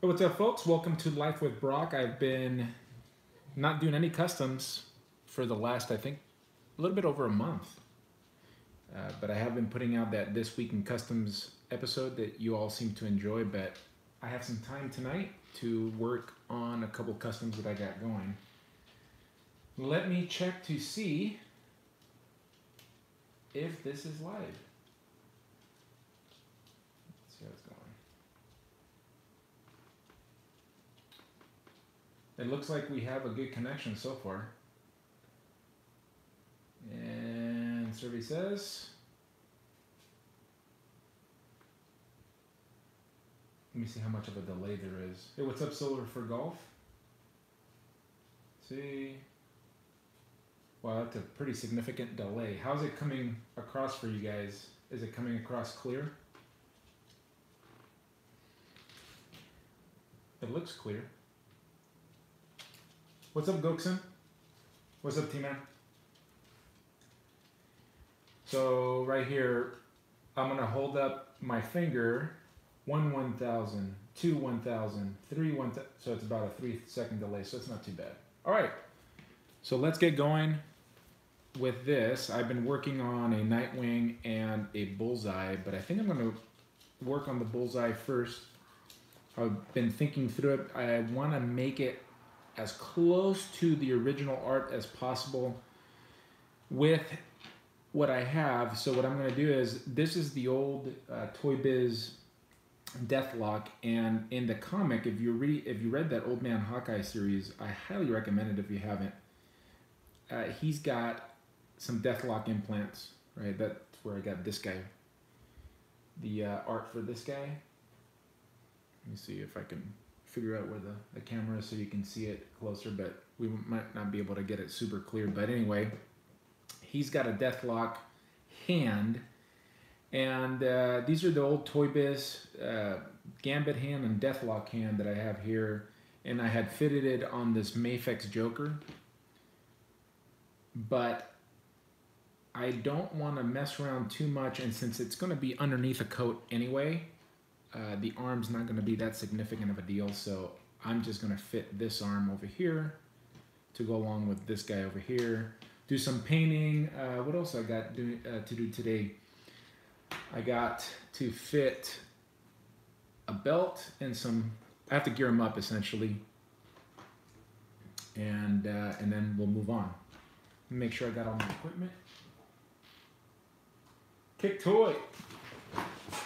Hey, what's up, folks? Welcome to Life with Brock. I've been not doing any customs for the last, I think, a little bit over a month. But I have been putting out that This Week in Customs episode that you all seem to enjoy. But I have some time tonight to work on a couple customs that I got going. Let me check to see if this is live. Let's see how it's going. It looks like we have a good connection so far. And survey says, let me see how much of a delay there is. Hey, what's up, Solar for Golf? Let's see. Wow, that's a pretty significant delay. How's it coming across for you guys? Is it coming across clear? It looks clear. What's up, Goxon? What's up, T-Man? So right here, I'm gonna hold up my finger, 1,000, 1,000, 1,000. So it's about a 3-second delay, so it's not too bad. All right, so let's get going with this. I've been working on a Nightwing and a Bullseye, but I think I'm gonna work on the Bullseye first. I've been thinking through it. I wanna make it as close to the original art as possible with what I have. So what I'm going to do is, this is the old Toy Biz Deathlock, and in the comic, if you read that Old Man Hawkeye series, I highly recommend it if you haven't. He's got some Deathlock implants, right? That's where I got this guy. The art for this guy. Let me see if I can figure out where the camera is so you can see it closer, but we might not be able to get it super clear. But anyway, he's got a Deathlock hand, and these are the old Toy Biz Gambit hand and Deathlock hand that I have here, and I had fitted it on this Mafex Joker, but I don't want to mess around too much, and since it's going to be underneath a coat anyway, the arm's not going to be that significant of a deal, so I'm just going to fit this arm over here to go along with this guy over here. Do some painting. What else I got to do today? I got to fit a belt and some. I have to gear them up essentially, and then we'll move on. Make sure I got all my equipment. Kick Toy,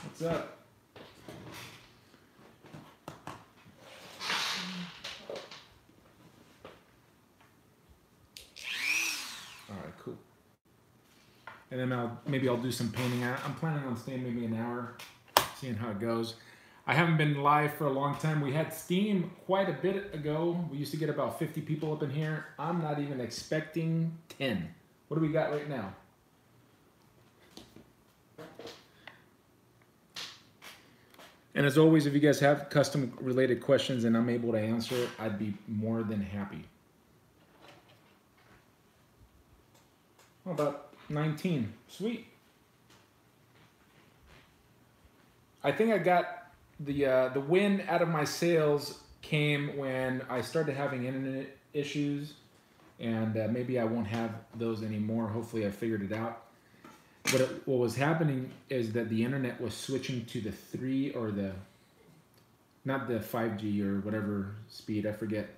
what's up? Cool. And then maybe I'll do some painting. I'm planning on staying maybe an hour, seeing how it goes. I haven't been live for a long time. We had Steam quite a bit ago. We used to get about 50 people up in here. I'm not even expecting 10. What do we got right now? And as always, if you guys have custom related questions and I'm able to answer it, I'd be more than happy. Oh, about 19. Sweet. I think I got the win out of my sales came when I started having internet issues, and maybe I won't have those anymore. Hopefully I figured it out. But what was happening is that the internet was switching to the 3 or not the 5G or whatever speed. I forget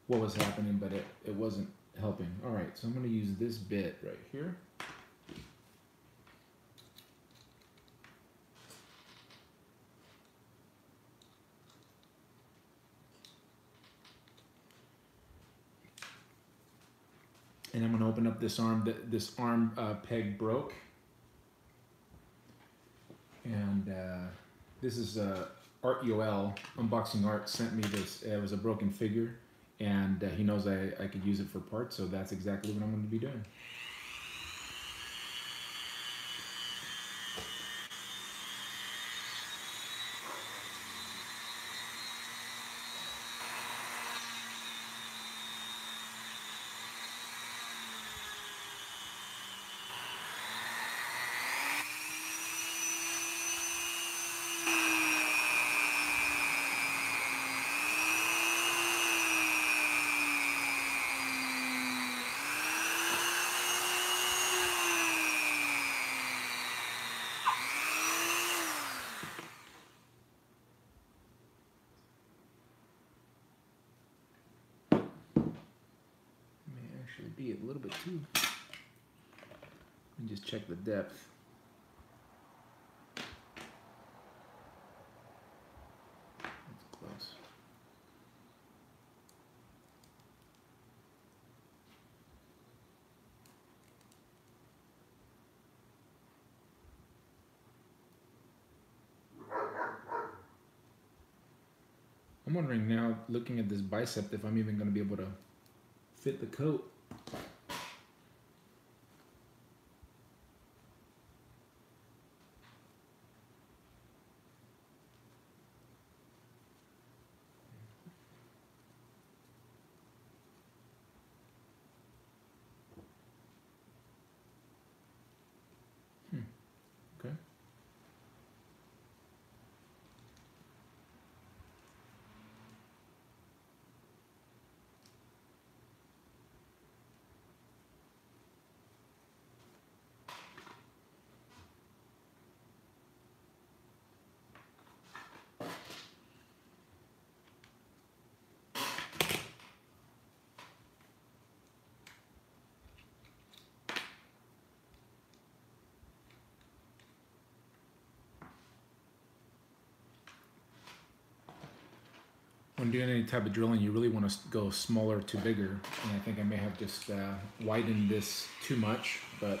what was happening, but it wasn't helping. All right, so I'm going to use this bit right here. And I'm going to open up this arm. This arm peg broke. And this is Art Yoel, Unboxing Art, sent me this. It was a broken figure. And he knows I could use it for parts, so that's exactly what I'm going to be doing. be a little bit too. And just check the depth. That's close. I'm wondering now, looking at this bicep, if I'm even going to be able to fit the coat. Okay. When doing any type of drilling, you really want to go smaller to bigger. And I think I may have just widened this too much, but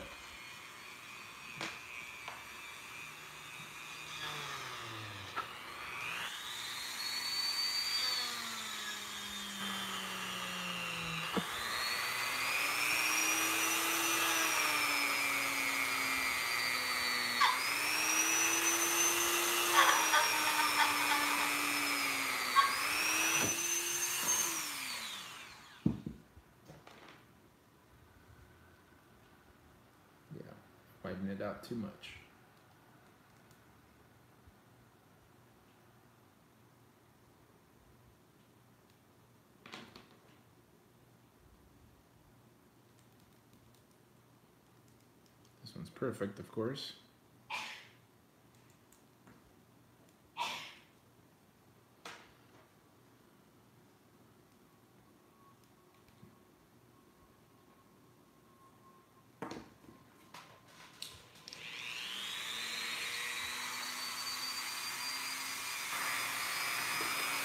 widen it out too much. This one's perfect, of course.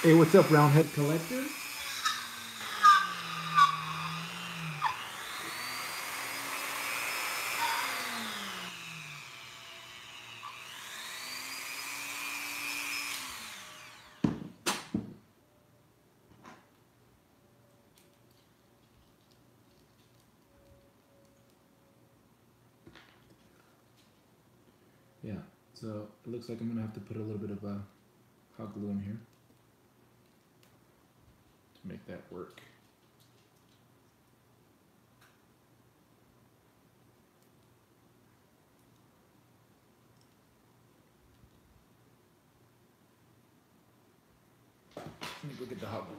Hey, what's up, Roundhead Collector? Yeah, so it looks like I'm gonna have to put a little bit of hot glue in here to make that work. Let me go get the hot glue.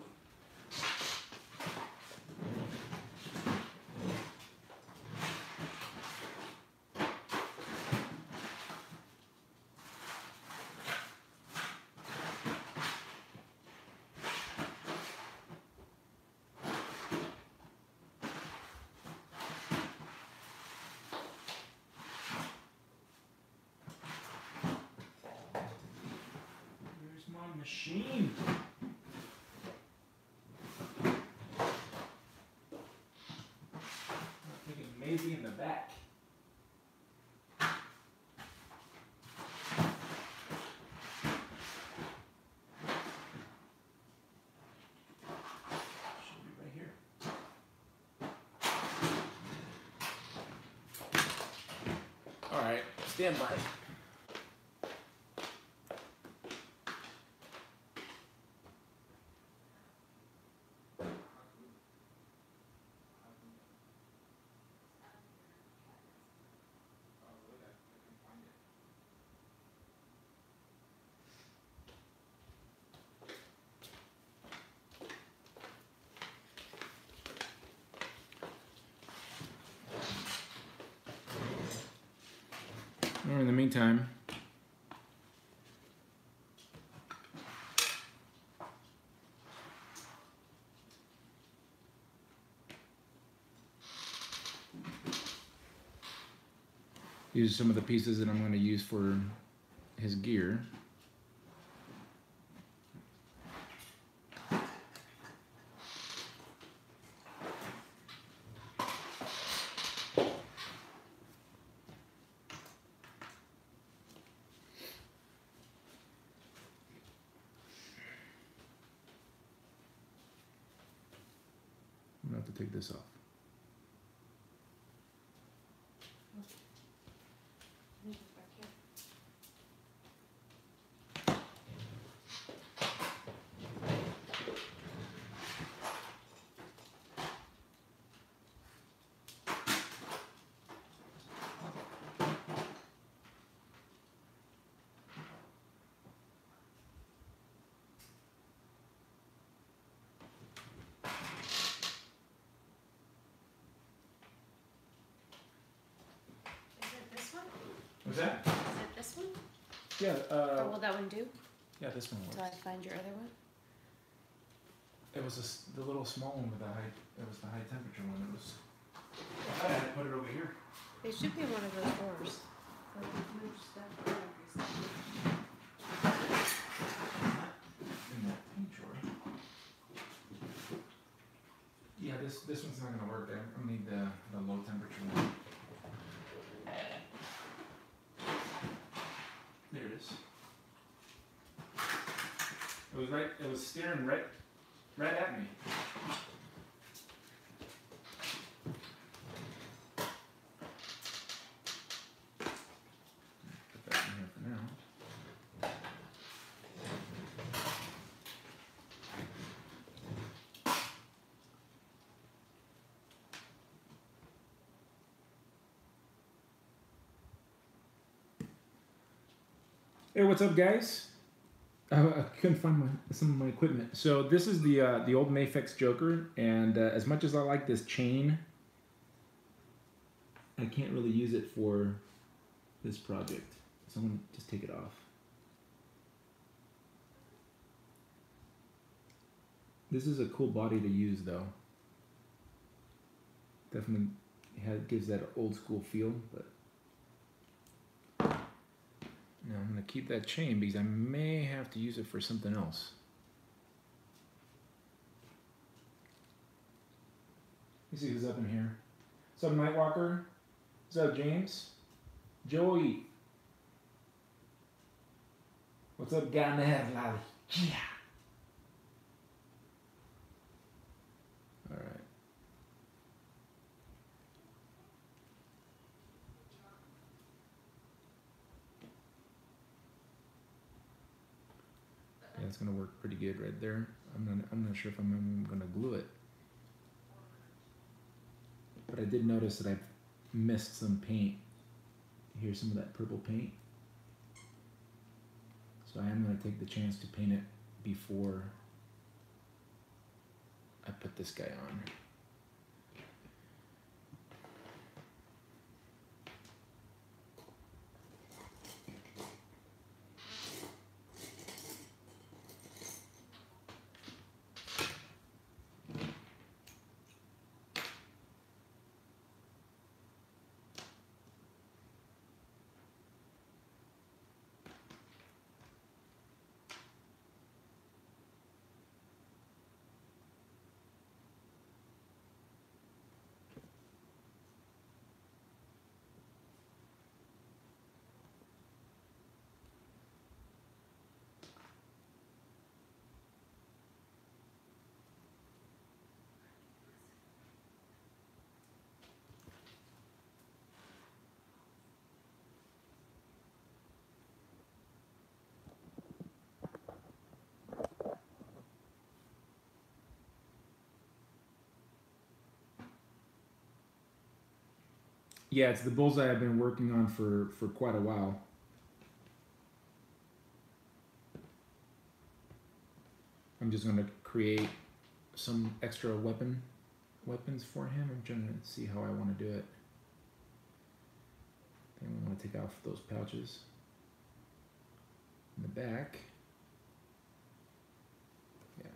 Where's my machine? I'm thinking maybe in the back. Should be right here. All right, stand by. Or in the meantime, These are some of the pieces that I'm going to use for his gear. I'm going to have to take this off. What's that? Is it this one? Yeah. Or will that one do? Yeah, this one works. Until I find your other one? It was the little small one with the high. It was the high temperature one. It was. I had to put it over here. It should be in one of those drawers. In that pink drawer. Yeah, this one's not gonna work. I need the low temperature one. There it is. It was right. It was staring right at me. Put that in here for now. Hey, what's up, guys? I couldn't find some of my equipment. So this is the old Mafex Joker, and as much as I like this chain, I can't really use it for this project. So I'm gonna just take it off. This is a cool body to use, though. Definitely gives that old school feel, but. Now I'm going to keep that chain because I may have to use it for something else. Let me see who's up in here. What's up, Nightwalker? What's up, James? Joey. What's up, Ganev Lally? Yeah. All right. Yeah, it's gonna work pretty good right there. I'm not sure if I'm even gonna glue it. But I did notice that I've missed some paint. Here's some of that purple paint. So I am gonna take the chance to paint it before I put this guy on. Yeah, it's the bullseye I've been working on for quite a while. I'm just going to create some extra weapons for him. I'm trying to see how I want to do it. I think I want to take off those pouches in the back. Yeah.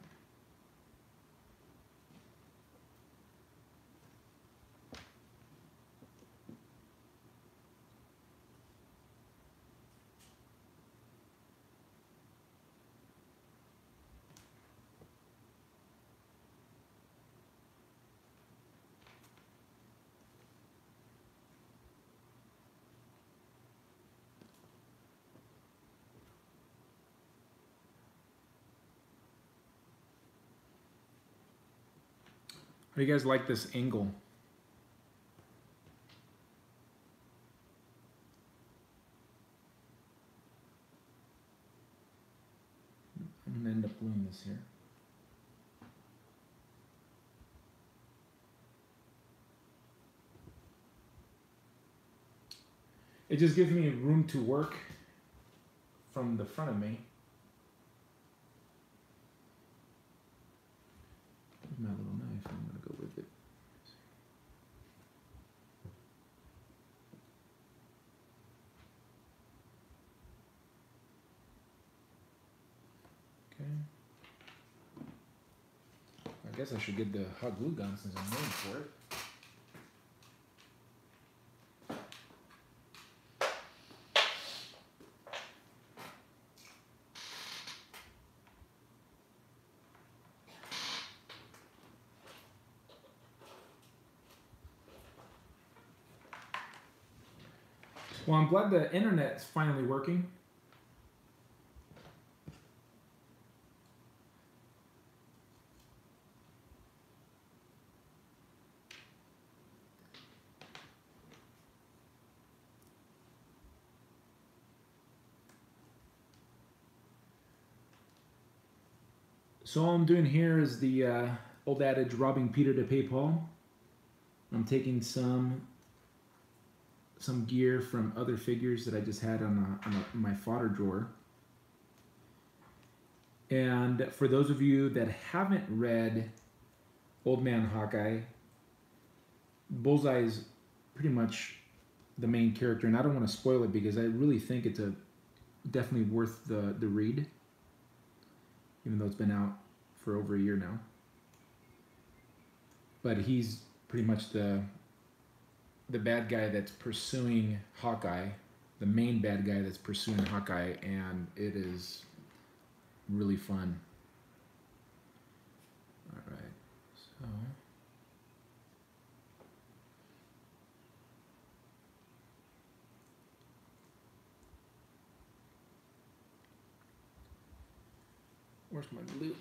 How do you guys like this angle? I'm gonna end up gluing this here. It just gives me room to work from the front of me. Here's my little knife, I'm gonna go with it. Okay. I guess I should get the hot glue gun since I'm known for it. Well, I'm glad the internet's finally working. So all I'm doing here is the old adage, robbing Peter to pay Paul. I'm taking some gear from other figures that I just had on my fodder drawer. And for those of you that haven't read Old Man Hawkeye, Bullseye is pretty much the main character, and I don't want to spoil it because I really think it's definitely worth the read, even though it's been out for over a year now. But he's pretty much the bad guy that's pursuing Hawkeye, the main bad guy that's pursuing Hawkeye, and it is really fun. All right, so where's my glue?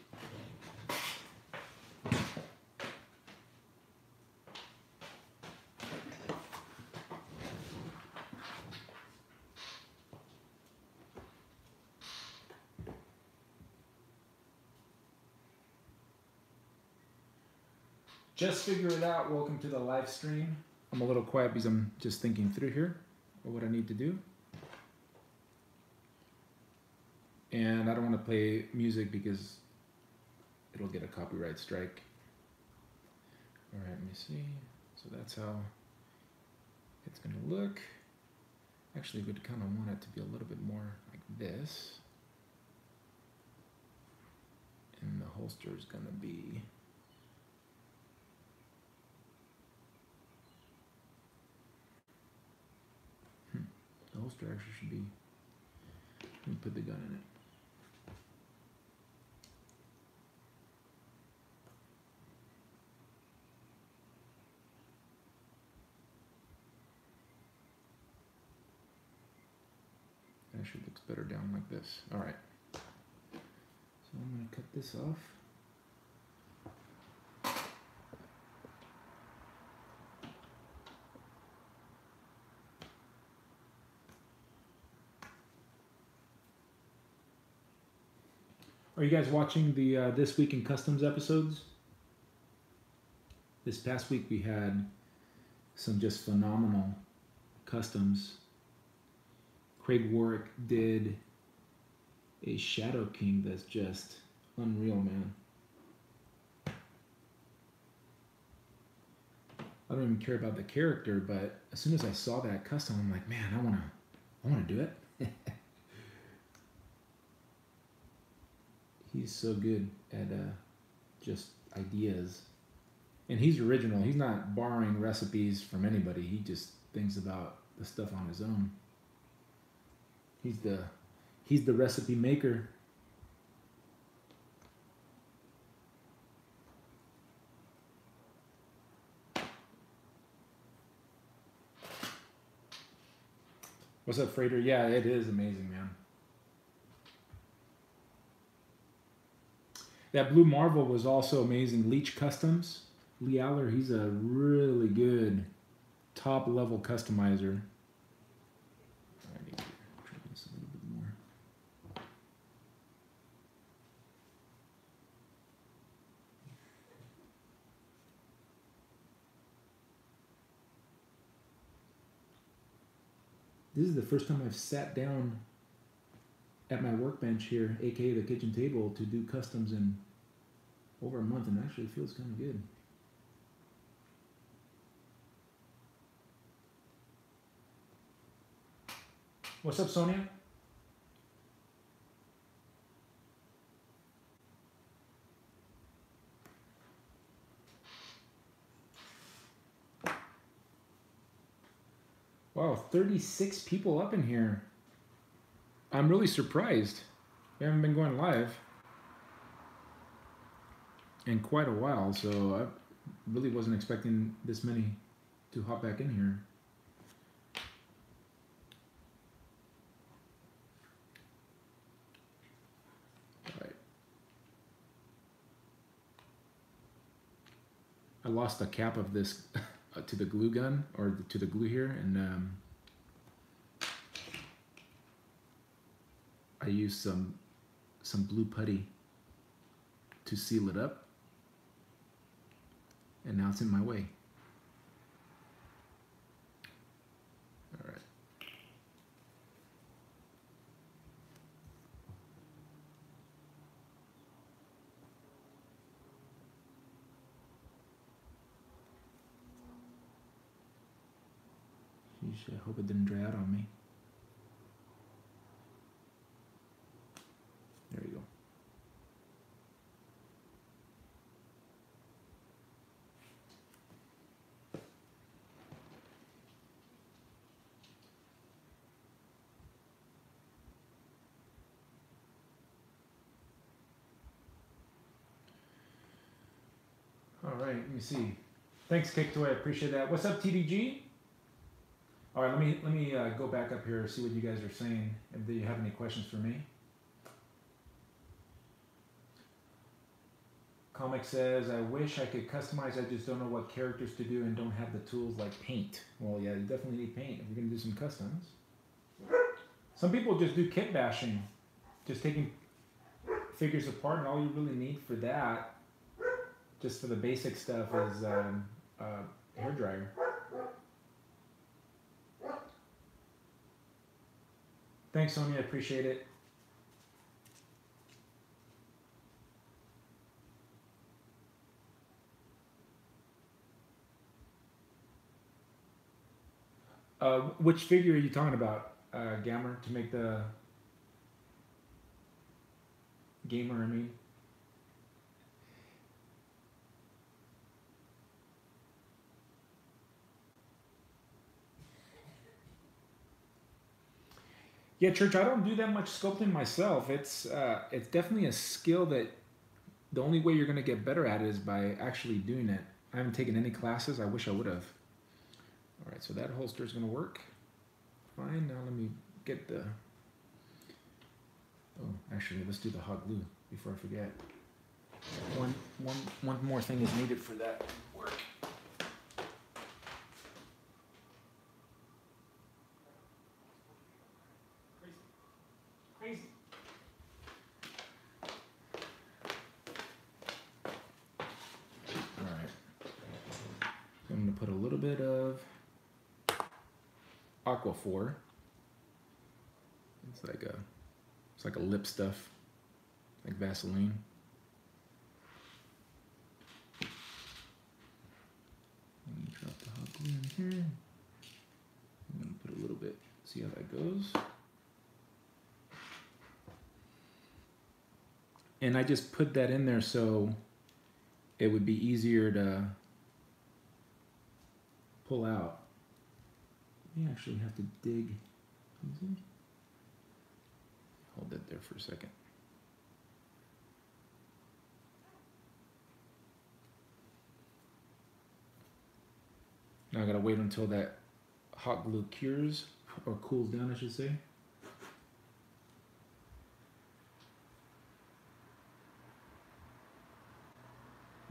Just figure it out. Welcome to the live stream. I'm a little quiet because I'm just thinking through here what I need to do. And I don't want to play music because it'll get a copyright strike. All right, let me see. So that's how it's going to look. Actually, we'd kind of want it to be a little bit more like this. And the holster is going to be... The holster actually should be... Let me put the gun in it. Actually looks better down like this. All right. So I'm going to cut this off. Are you guys watching the This Week in Customs episodes? This past week we had some just phenomenal customs. Craig Warwick did a Shadow King that's just unreal, man. I don't even care about the character, but as soon as I saw that custom, I'm like, man, I wanna do it. He's so good at just ideas. And he's original. He's not borrowing recipes from anybody. He just thinks about the stuff on his own. He's the recipe maker. What's up, Freighter? Yeah, it is amazing, man. That Blue Marvel was also amazing. Leech Customs. Lee Aller, he's a really good top level customizer. I need to try this a little bit more. This is the first time I've sat down at my workbench here, aka the kitchen table, to do customs in over a month, and it actually feels kind of good. What's up, Sonia? Wow, 36 people up in here. I'm really surprised. We haven't been going live in quite a while, so I really wasn't expecting this many to hop back in here. All right. I lost the cap of this to the glue gun, or to the glue here, and I used some blue putty to seal it up, and now it's in my way. All right. Sheesh, I hope it didn't dry out on me. There you go. All right, let me see. Thanks, Kicktoy. I appreciate that. What's up, TDG? All right, let me go back up here, see what you guys are saying. If you have any questions for me. Comic says, I wish I could customize. I just don't know what characters to do and don't have the tools like paint. Well, yeah, you definitely need paint if you're going to do some customs. Some people just do kit bashing, just taking figures apart, and all you really need for that, just for the basic stuff, is a hair dryer. Thanks, Sonia. I appreciate it. Which figure are you talking about, Gamer? To make the gamer, I mean. Yeah, Church, I don't do that much sculpting myself. It's definitely a skill that the only way you're going to get better at it is by actually doing it. I haven't taken any classes. I wish I would have. All right, so that holster is going to work. Fine, now let me get the... Oh, actually, let's do the hot glue before I forget. One more thing is needed for that work. Crazy. All right. So I'm going to put a little bit of Aquaphor. It's like a lip stuff, like Vaseline. Let me drop the hot glue in here. I'm gonna put a little bit, see how that goes. And I just put that in there so it would be easier to pull out. You actually have to dig. Hold that there for a second. Now I gotta wait until that hot glue cures, or cools down, I should say.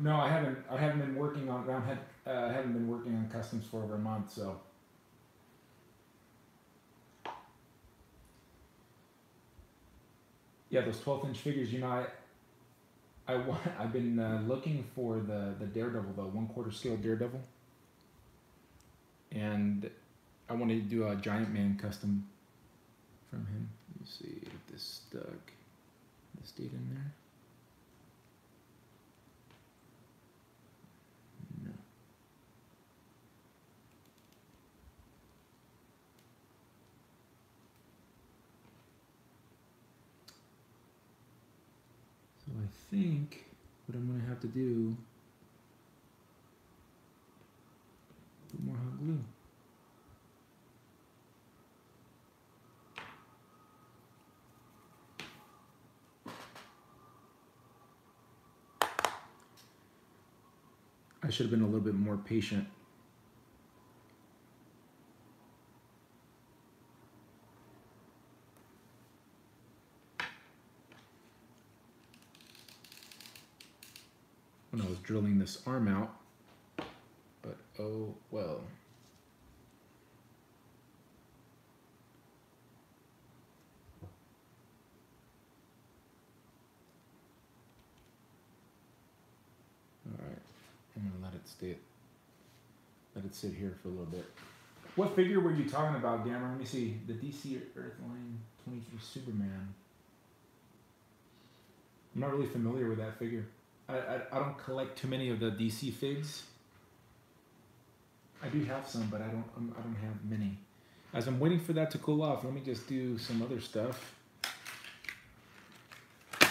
No, I haven't. I haven't been working on. I haven't been working on customs for over a month. So. Yeah, those 12-inch figures. You know, I've been looking for the Daredevil, the 1/4 scale Daredevil, and I wanted to do a Giant Man custom from him. Let me see if this stuck. This date in there. No. So I think what I'm gonna have to do, put more hot glue. I should have been a little bit more patient. When I was drilling this arm out, but oh well. All right, I'm gonna let it sit here for a little bit. What figure were you talking about, Gamma? Let me see. The DC Earthline 23 Superman. I'm not really familiar with that figure. I don't collect too many of the DC figs. I do have some, but I don't have many. As I'm waiting for that to cool off, let me just do some other stuff.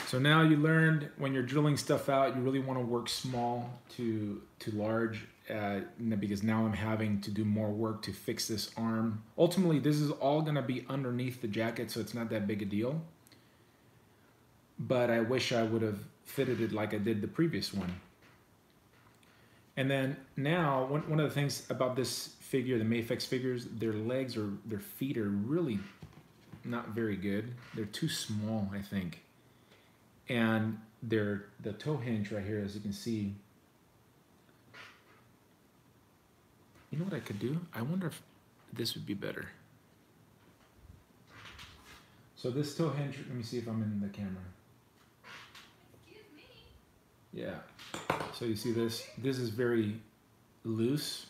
So now you learned when you're drilling stuff out, you really want to work small to large, because now I'm having to do more work to fix this arm. Ultimately, this is all going to be underneath the jacket, so it's not that big a deal. But I wish I would have fitted it like I did the previous one. And then now, one of the things about this figure, the Mafex figures, their feet are really not very good. They're too small, I think. And the toe hinge right here, as you can see. You know what I could do? I wonder if this would be better. So this toe hinge, let me see if I'm in the camera. Excuse me. Yeah. So you see this? This is very loose.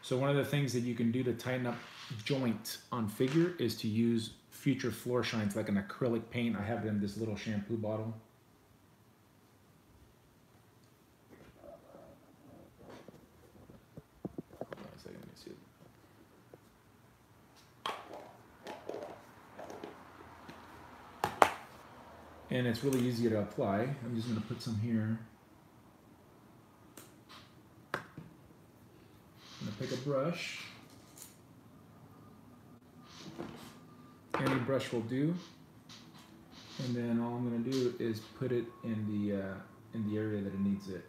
So one of the things that you can do to tighten up joints on figure is to use Future Floor Shines, like an acrylic paint. I have it in this little shampoo bottle. Hold on a second, let me see it. And it's really easy to apply. I'm just going to put some here. I'm going to pick a brush. Any brush will do. And then all I'm going to do is put it in the area that it needs it.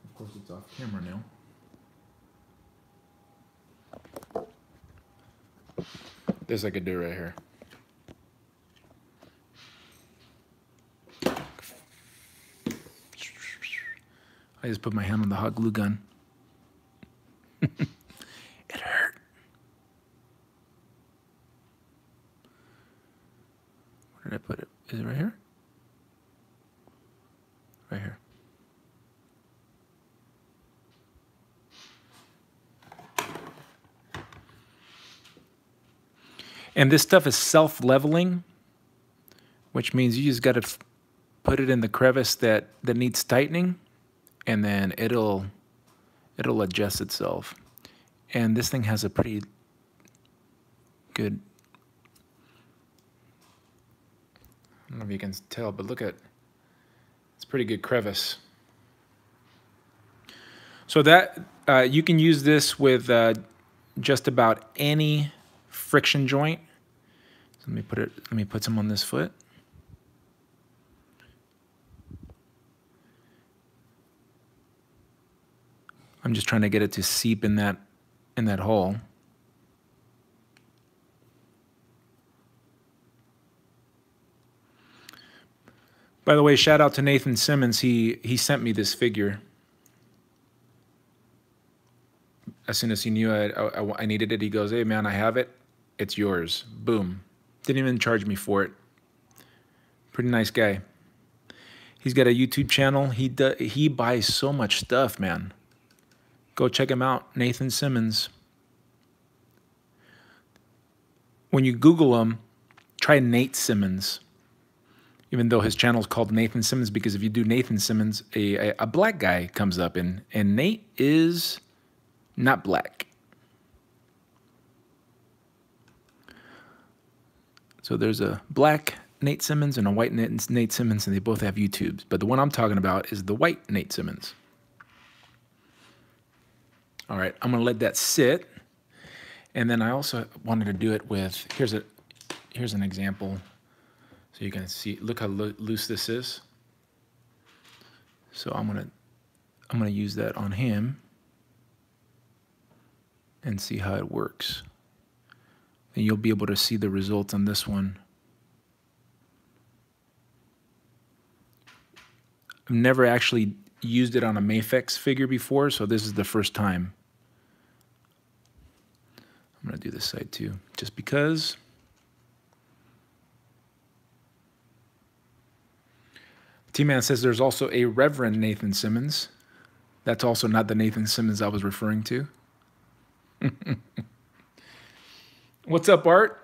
Of course, it's off camera now. This I could do right here. I just put my hand on the hot glue gun. It hurt. Where did I put it? Is it right here? Right here. And this stuff is self-leveling, which means you just got to put it in the crevice that needs tightening, and then it'll adjust itself. And this thing has a pretty good, I don't know if you can tell, but look at, it's pretty good crevice. So that you can use this with just about any friction joint. So let me put some on this foot. I'm just trying to get it to seep in that hole. By the way, shout out to Nathan Simmons. He sent me this figure. As soon as he knew I needed it, he goes, "Hey man, I have it. It's yours." Boom. Didn't even charge me for it. Pretty nice guy. He's got a YouTube channel. He buys so much stuff, man. Go check him out, Nathan Simmons. When you Google him, try Nate Simmons. Even though his channel is called Nathan Simmons, because if you do Nathan Simmons, a black guy comes up, and Nate is not black. So there's a black Nate Simmons and a white Nate Simmons, and they both have YouTubes. But the one I'm talking about is the white Nate Simmons. All right, I'm gonna let that sit. And then I also wanted to do it with, here's an example. So you can see, look how loose this is. So I'm gonna use that on him and see how it works. And you'll be able to see the results on this one. I've never actually used it on a Mafex figure before, so this is the first time. I'm gonna do this side too, just because. T-Man says there's also a Reverend Nathan Simmons. That's also not the Nathan Simmons I was referring to. What's up, Art?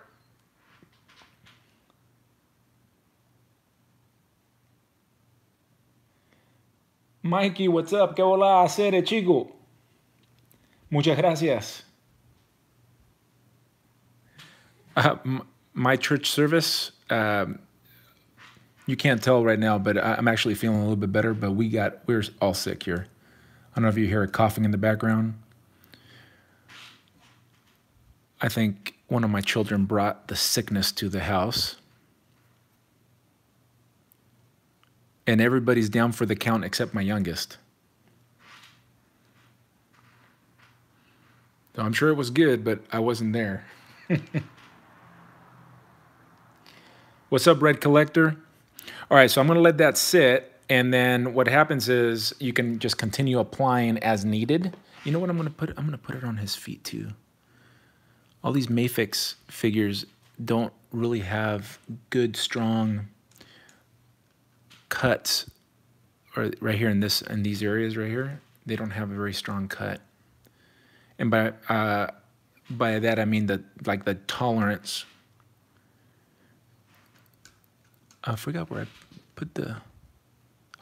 Mikey, what's up? ¿Qué hola hacer, chico? Muchas gracias. My church service, you can't tell right now, but I'm actually feeling a little bit better, but we're all sick here. I don't know if you hear a coughing in the background. I think one of my children brought the sickness to the house. And everybody's down for the count except my youngest. So I'm sure it was good, but I wasn't there. What's up, Red Collector? All right, so I'm going to let that sit. And then what happens is you can just continue applying as needed. You know what I'm going to put? I'm going to put it on his feet too. All these Mafex figures don't really have good, strong cuts, or right here in these areas right here, they don't have a very strong cut. And by that I mean like the tolerance. I forgot where I put the.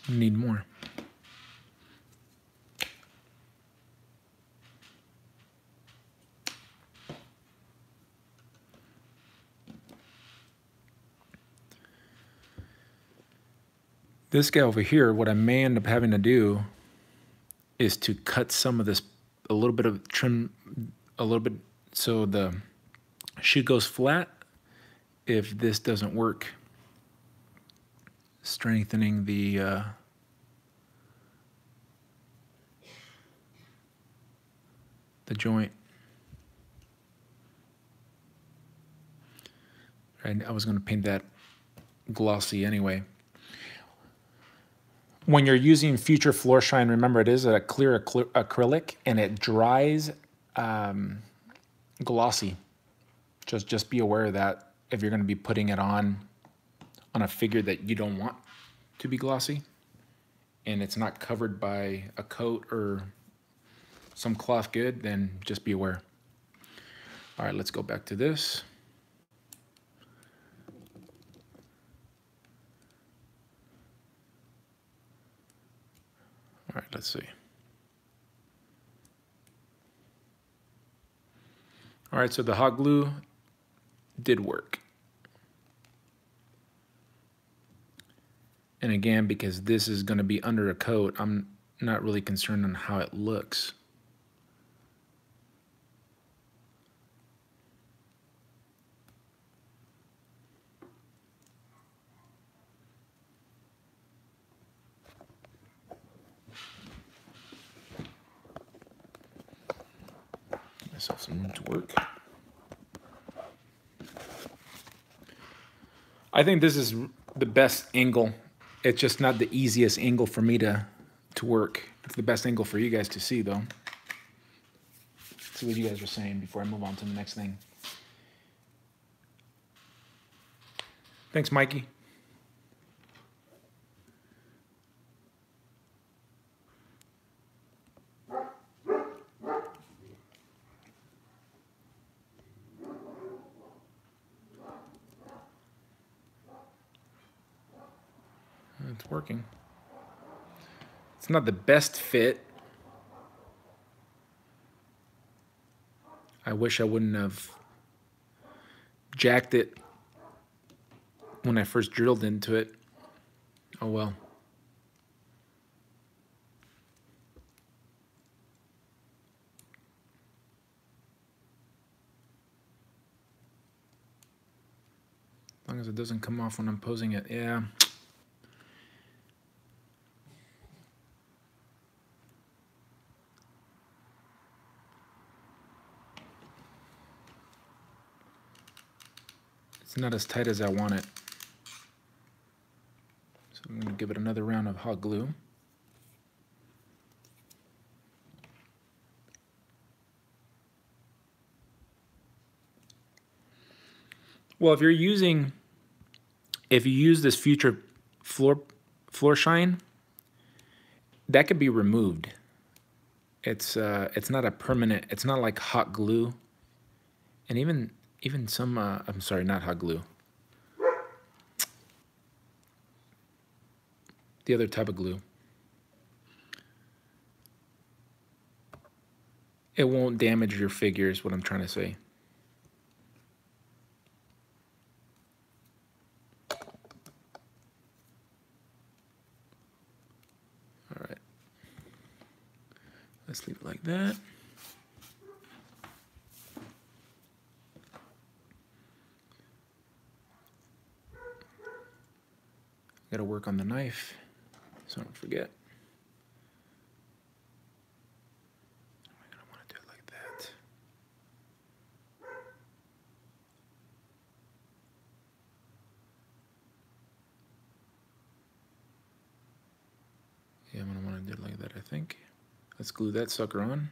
I need more. This guy over here, what I may end up having to do is to cut some of this, a little bit of trim, a little bit, so the shoe goes flat if this doesn't work. Strengthening the joint. Right, I was going to paint that glossy anyway. When you're using Future Floor Shine, remember it is a clear acrylic and it dries glossy. Just be aware of that if you're going to be putting it on a figure that you don't want to be glossy and it's not covered by a coat or some cloth good, then just be aware. All right, let's go back to this. All right, let's see. All right, so the hot glue did work. And again, because this is going to be under a coat, I'm not really concerned on how it looks. myself some room to work. I think this is the best angle. It's just not the easiest angle for me to work. It's the best angle for you guys to see, though. Let's see what you guys are saying before I move on to the next thing. Thanks, Mikey. It's working. It's not the best fit. I wish I wouldn't have jacked it when I first drilled into it. Oh well. As long as it doesn't come off when I'm posing it. Yeah. It's not as tight as I want it. So I'm going to give it another round of hot glue. Well, if you use this Future floor shine, that could be removed. It's not a permanent. It's not like hot glue, and even some. I'm sorry, not hot glue. The other type of glue. It won't damage your figure, is what I'm trying to say. All right. Let's leave it like that. Gotta work on the knife, so I don't forget. I'm gonna want to do it like that. Yeah, I'm gonna want to do it like that, I think. Let's glue that sucker on.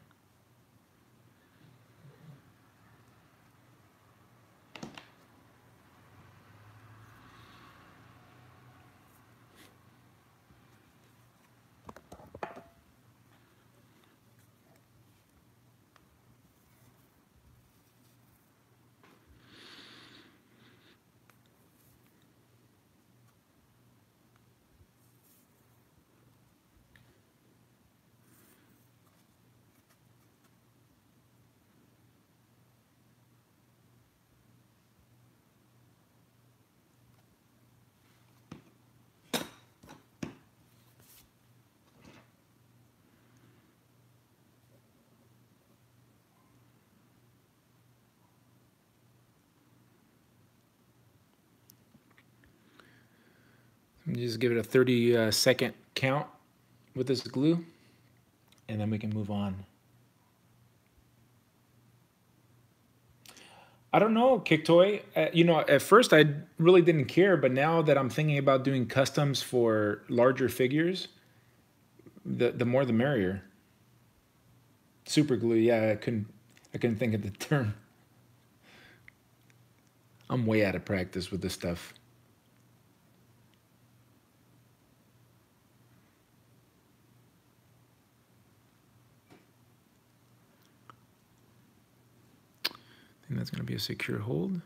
Just give it a 30-second count with this glue, and then we can move on. I don't know, Kicktoy. You know, at first I really didn't care, but now that I'm thinking about doing customs for larger figures, the more the merrier. Super glue, yeah, I couldn't think of the term. I'm way out of practice with this stuff. I think that's going to be a secure hold.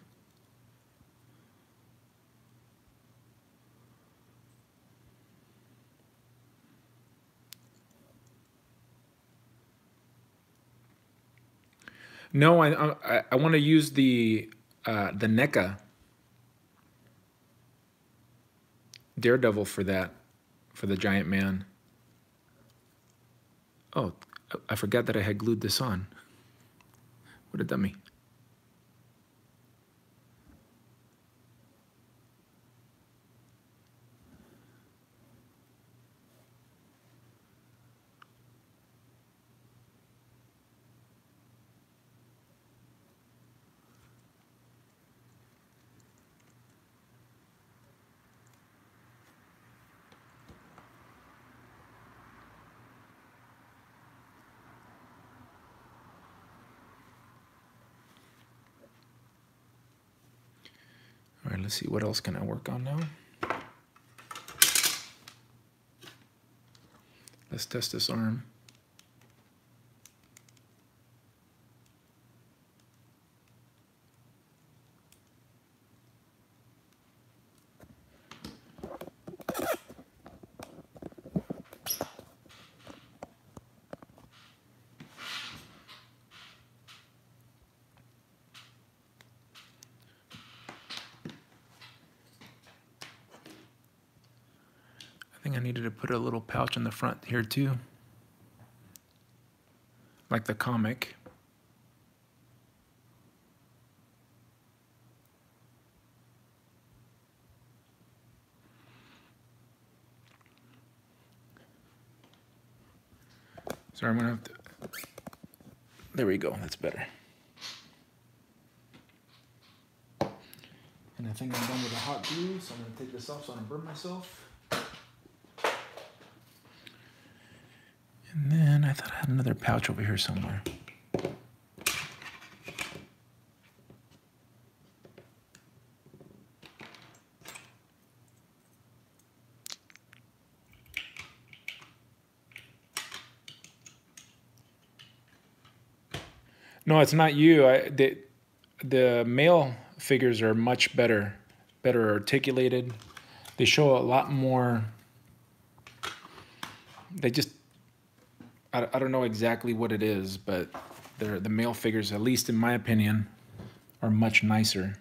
No, I want to use the NECA Daredevil for that, for the giant man. Oh, I forgot that I had glued this on. What a dummy. let's see, what else can I work on now? Let's test this arm. I think I needed to put a little pouch in the front here too, like the comic. Sorry, I'm gonna have to, there we go, that's better. And I think I'm done with the hot glue, so I'm gonna take this off so I don't burn myself. And then I thought I had another pouch over here somewhere. No, it's not you. The male figures are much better articulated. They show a lot more. They just, I don't know exactly what it is, but the male figures, at least in my opinion, are much nicer.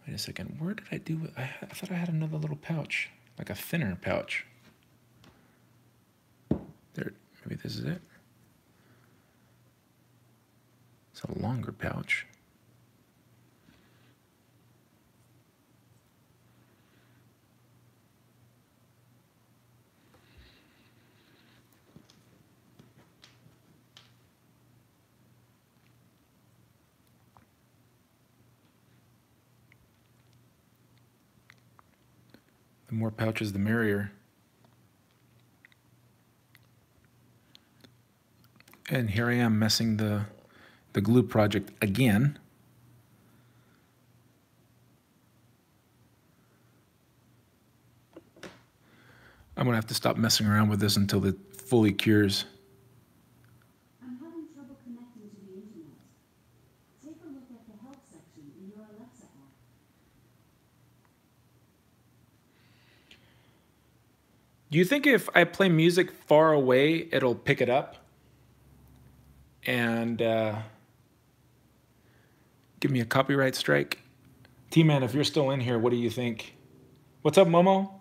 Wait a second, where did I do it? I thought I had another little pouch, like a thinner pouch. There, maybe this is it. It's a longer pouch. The more pouches, the merrier. And here I am messing the glue project again. I'm gonna have to stop messing around with this until it fully cures. I'm having trouble connecting to the internet. Take a look at the help section in your Alexa app. Do you think if I play music far away, it'll pick it up? And give me a copyright strike? T-Man, if you're still in here, what do you think? What's up, Momo?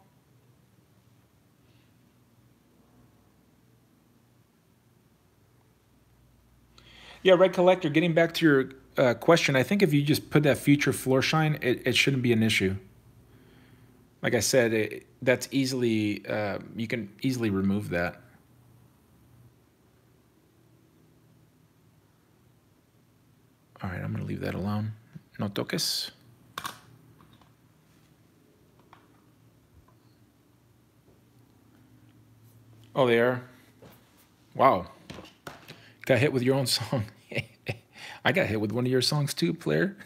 Yeah, Red Collector, getting back to your question, I think if you just put that future floor shine, it shouldn't be an issue. Like I said, that's easily, you can easily remove that. All right, I'm gonna leave that alone. No toques. Oh, they are? Wow. Got hit with your own song. I got hit with one of your songs too, player.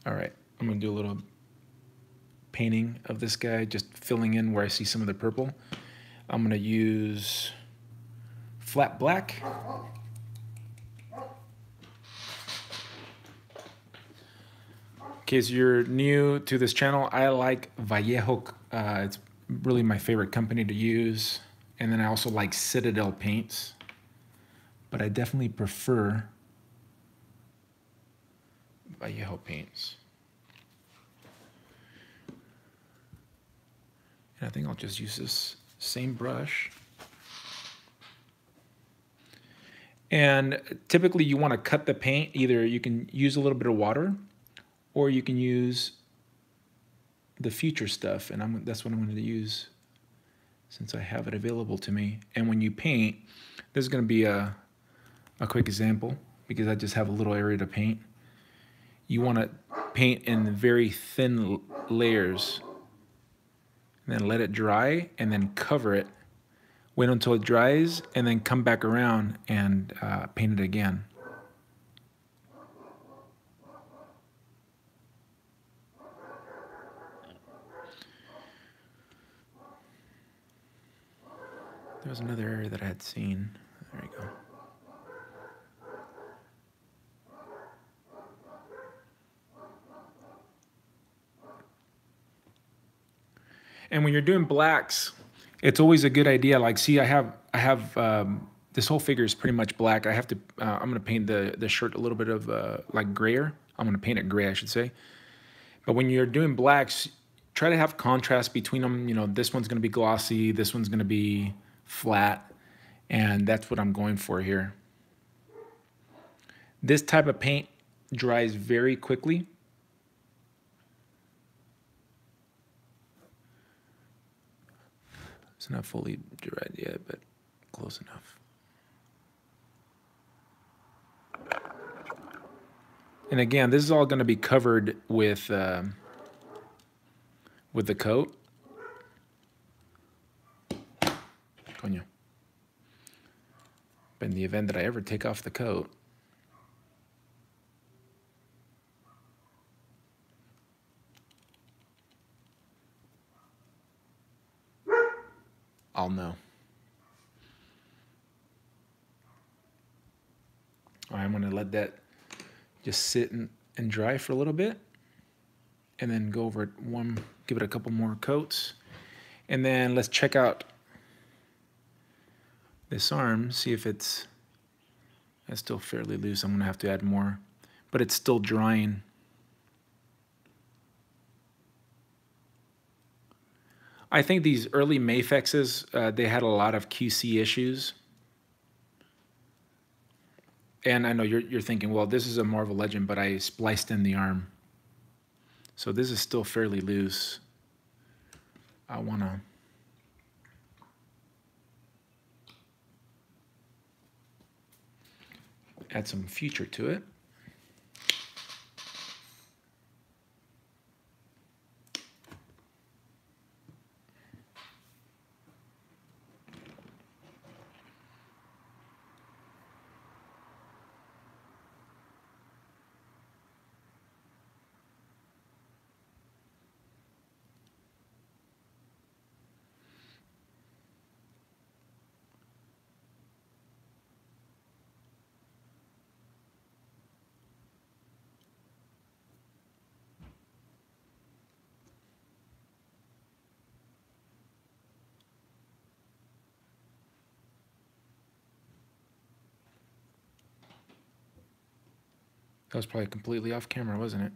All right, I'm gonna do a little painting of this guy, just filling in where I see some of the purple. I'm gonna use flat black. In case you're new to this channel, I like Vallejo. It's really my favorite company to use. And then I also like Citadel paints, but I definitely prefer Vallejo paints. And I think I'll just use this same brush. And typically you want to cut the paint. Either you can use a little bit of water or you can use the future stuff. And that's what I'm going to use since I have it available to me. And when you paint, this is going to be a quick example because I just have a little area to paint. You want to paint in very thin layers and then let it dry and then cover it. Wait until it dries and then come back around and paint it again. There was another area that I had seen. There you go. And when you're doing blacks, it's always a good idea. Like, see, I have this whole figure is pretty much black. I have to, I'm gonna paint the shirt a little bit of like grayer. I'm gonna paint it gray, I should say. But when you're doing blacks, try to have contrast between them. You know, this one's gonna be glossy, this one's gonna be flat, and that's what I'm going for here. This type of paint dries very quickly. It's not fully dried yet, but close enough. And again, this is all going to be covered with the coat. Coño. But in the event that I ever take off the coat, I'll know. All right, I'm going to let that just sit and dry for a little bit, and then go over it give it a couple more coats, and then let's check out this arm, see if it's still fairly loose. I'm going to have to add more, but it's still drying. I think these early Mafexes, they had a lot of QC issues. And I know you're thinking, well, this is a Marvel Legend, but I spliced in the arm. So this is still fairly loose. I want to add some feature to it. That was probably completely off camera, wasn't it?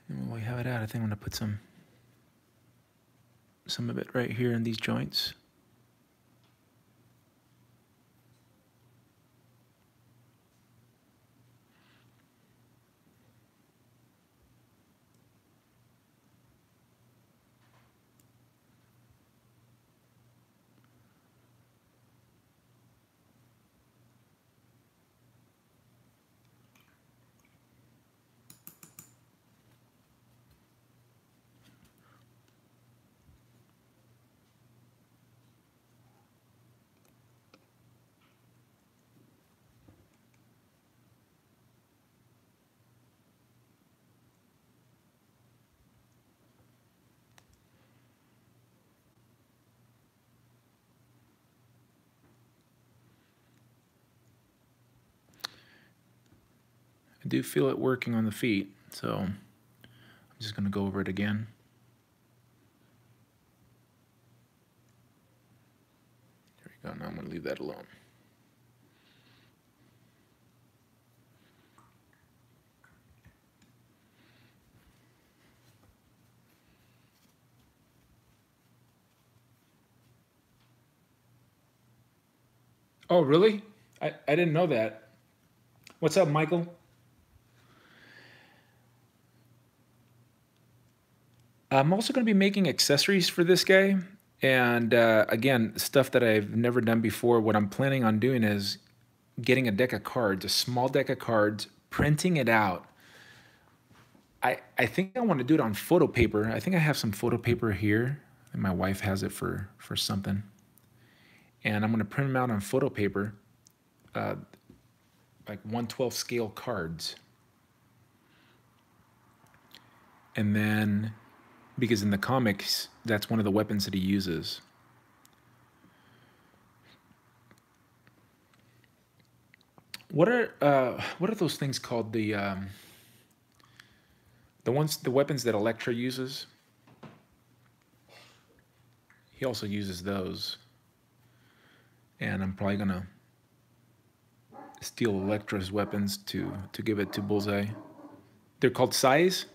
And while we have it out, I think I'm gonna put some of it right here in these joints. I do feel it working on the feet, so I'm just going to go over it again. There we go. Now I'm going to leave that alone. Oh, really? I didn't know that. What's up, Michael? I'm also going to be making accessories for this guy. And again, stuff that I've never done before. What I'm planning on doing is getting a deck of cards, a small deck of cards, printing it out. I think I want to do it on photo paper. I think I have some photo paper here. And my wife has it for something. And I'm going to print them out on photo paper. like 1/12 scale cards. And then, because in the comics, that's one of the weapons that he uses. What are those things called? The weapons that Elektra uses. He also uses those. And I'm probably gonna steal Elektra's weapons to give it to Bullseye. They're called Sais?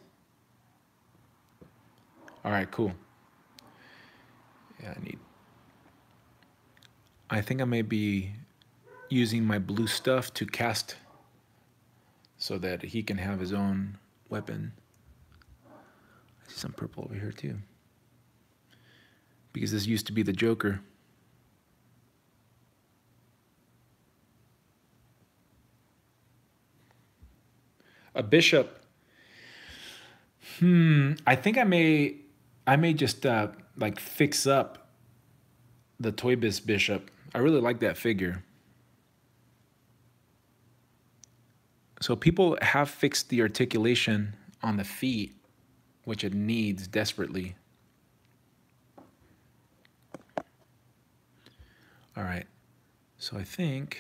Alright, cool. Yeah, I think I may be using my blue stuff to cast so that he can have his own weapon. I see some purple over here too. Because this used to be the Joker. A bishop. I think I may just like fix up the Toy Biz bishop. I really like that figure. So people have fixed the articulation on the feet, which it needs desperately. All right. So I think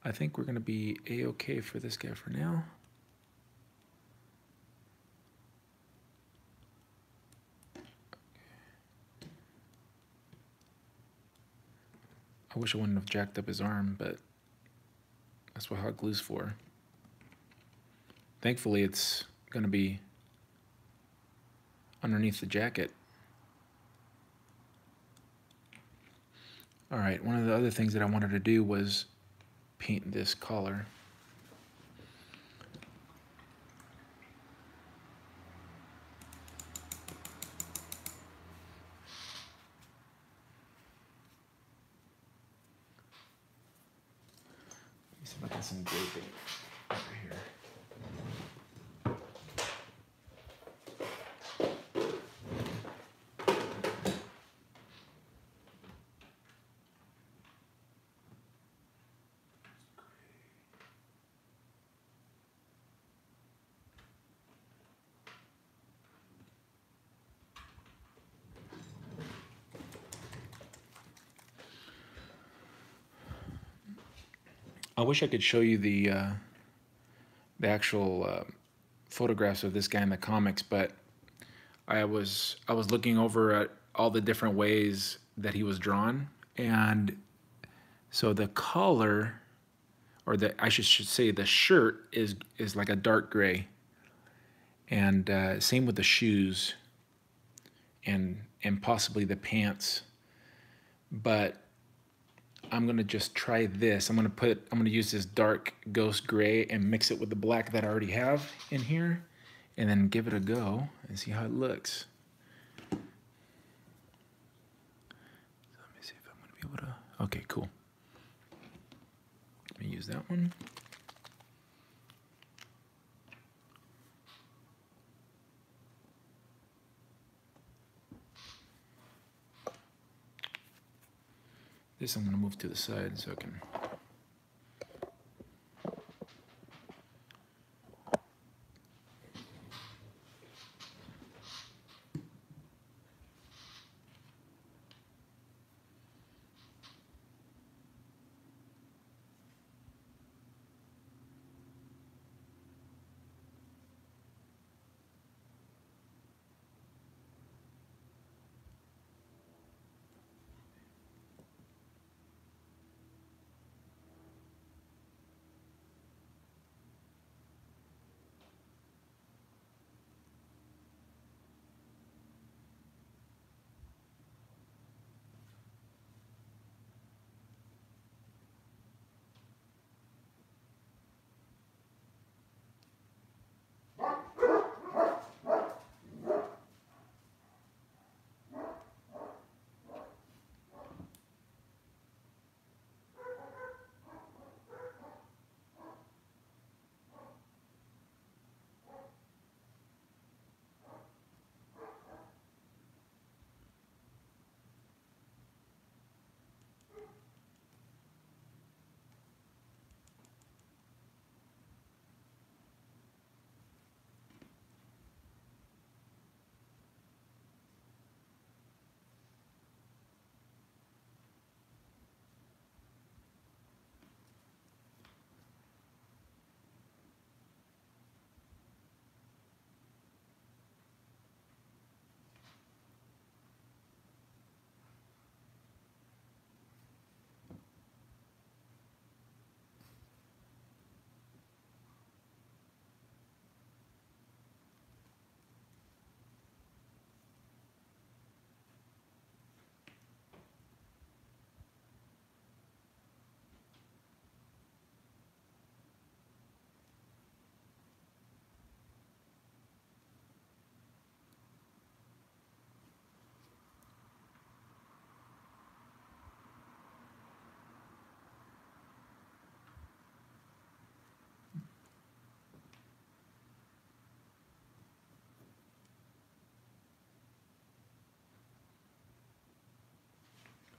we're going to be A-okay for this guy for now. I wish I wouldn't have jacked up his arm, but that's what hot glue's for. Thankfully, it's going to be underneath the jacket. All right, one of the other things that I wanted to do was paint this collar. Let me see if I can some gray paint over here. I wish I could show you the actual photographs of this guy in the comics, but I was looking over at all the different ways that he was drawn, and so the collar, or I should say the shirt is like a dark gray, and same with the shoes, and possibly the pants, but I'm gonna just try this. I'm gonna use this dark ghost gray and mix it with the black that I already have in here, and then give it a go and see how it looks. So let me see if I'm gonna be able to. Okay, cool. Let me use that one. This I'm gonna move to the side so I can.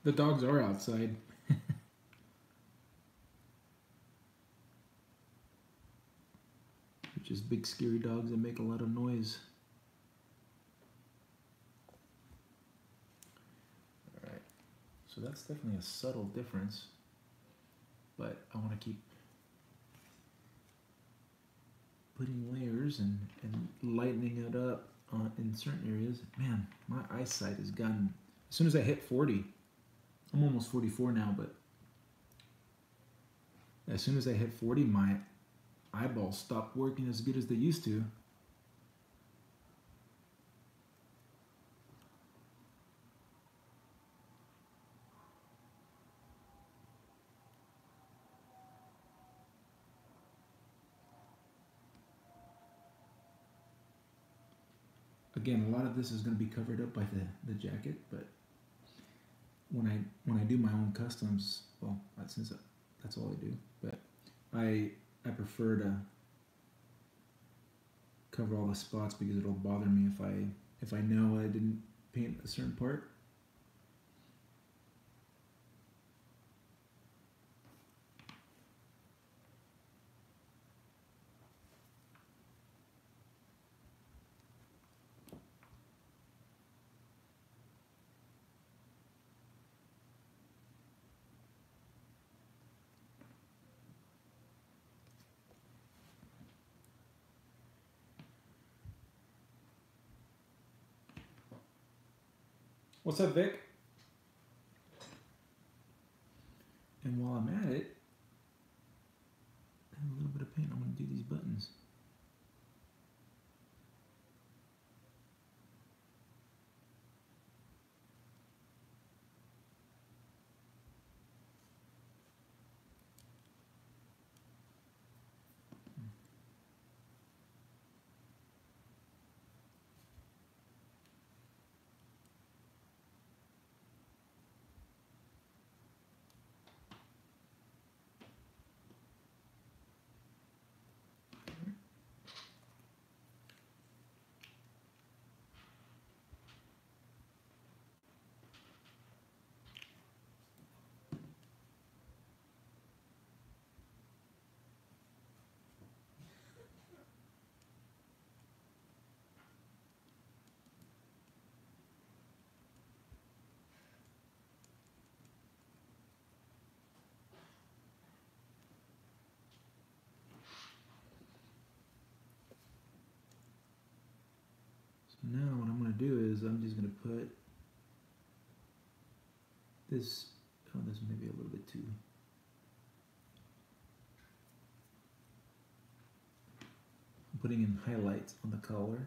The dogs are outside. Which is big scary dogs that make a lot of noise. Alright, so that's definitely a subtle difference, but I want to keep putting layers and lightening it up in certain areas. Man, my eyesight has gotten, as soon as I hit 40, I'm almost 44 now, but as soon as I hit 40, my eyeballs stopped working as good as they used to. Again, a lot of this is going to be covered up by the jacket, but when I do my own customs, well, that's all I do, but I prefer to cover all the spots because it'll bother me if I know I didn't paint a certain part. What's up, Vic? And while I'm at it, I have a little bit of paint. I'm going to do these buttons. Now what I'm going to do is I'm just going to put this, oh, this may be a little bit too, I'm putting in highlights on the color.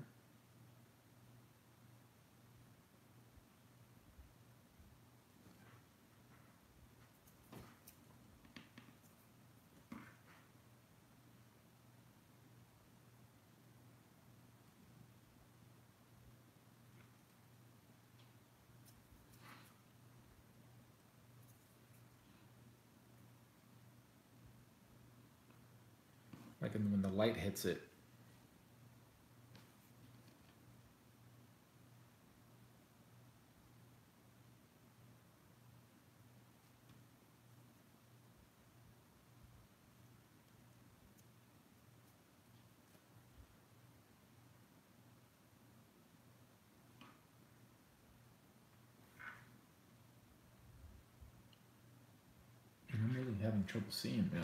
Like when the light hits it. And I'm really having trouble seeing now.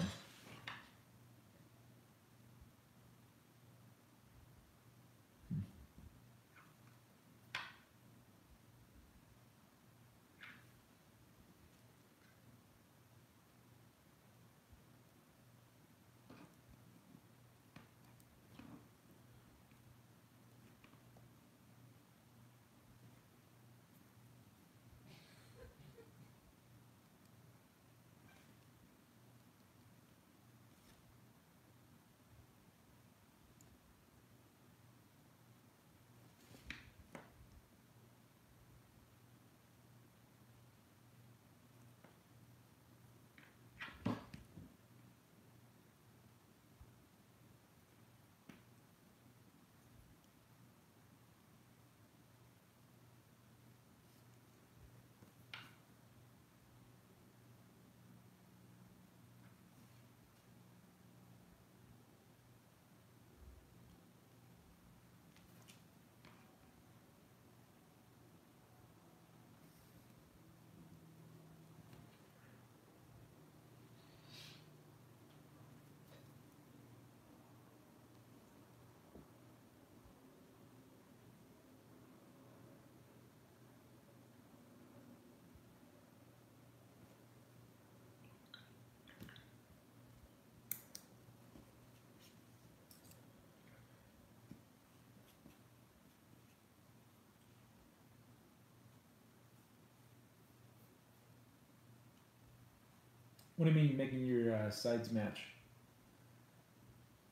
What do you mean making your sides match?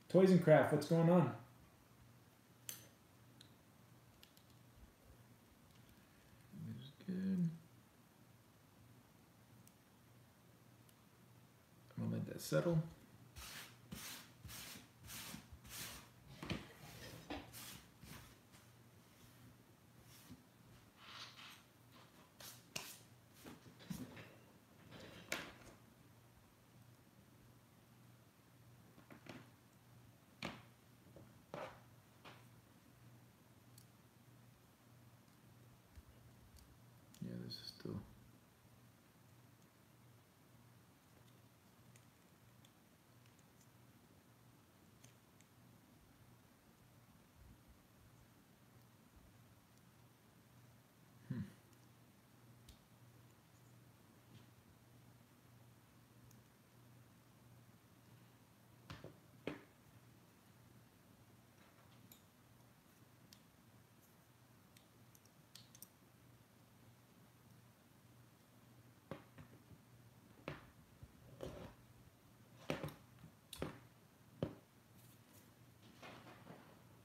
Toys and Craft, what's going on? This is good. I'm gonna let that settle. Yeah, this is still.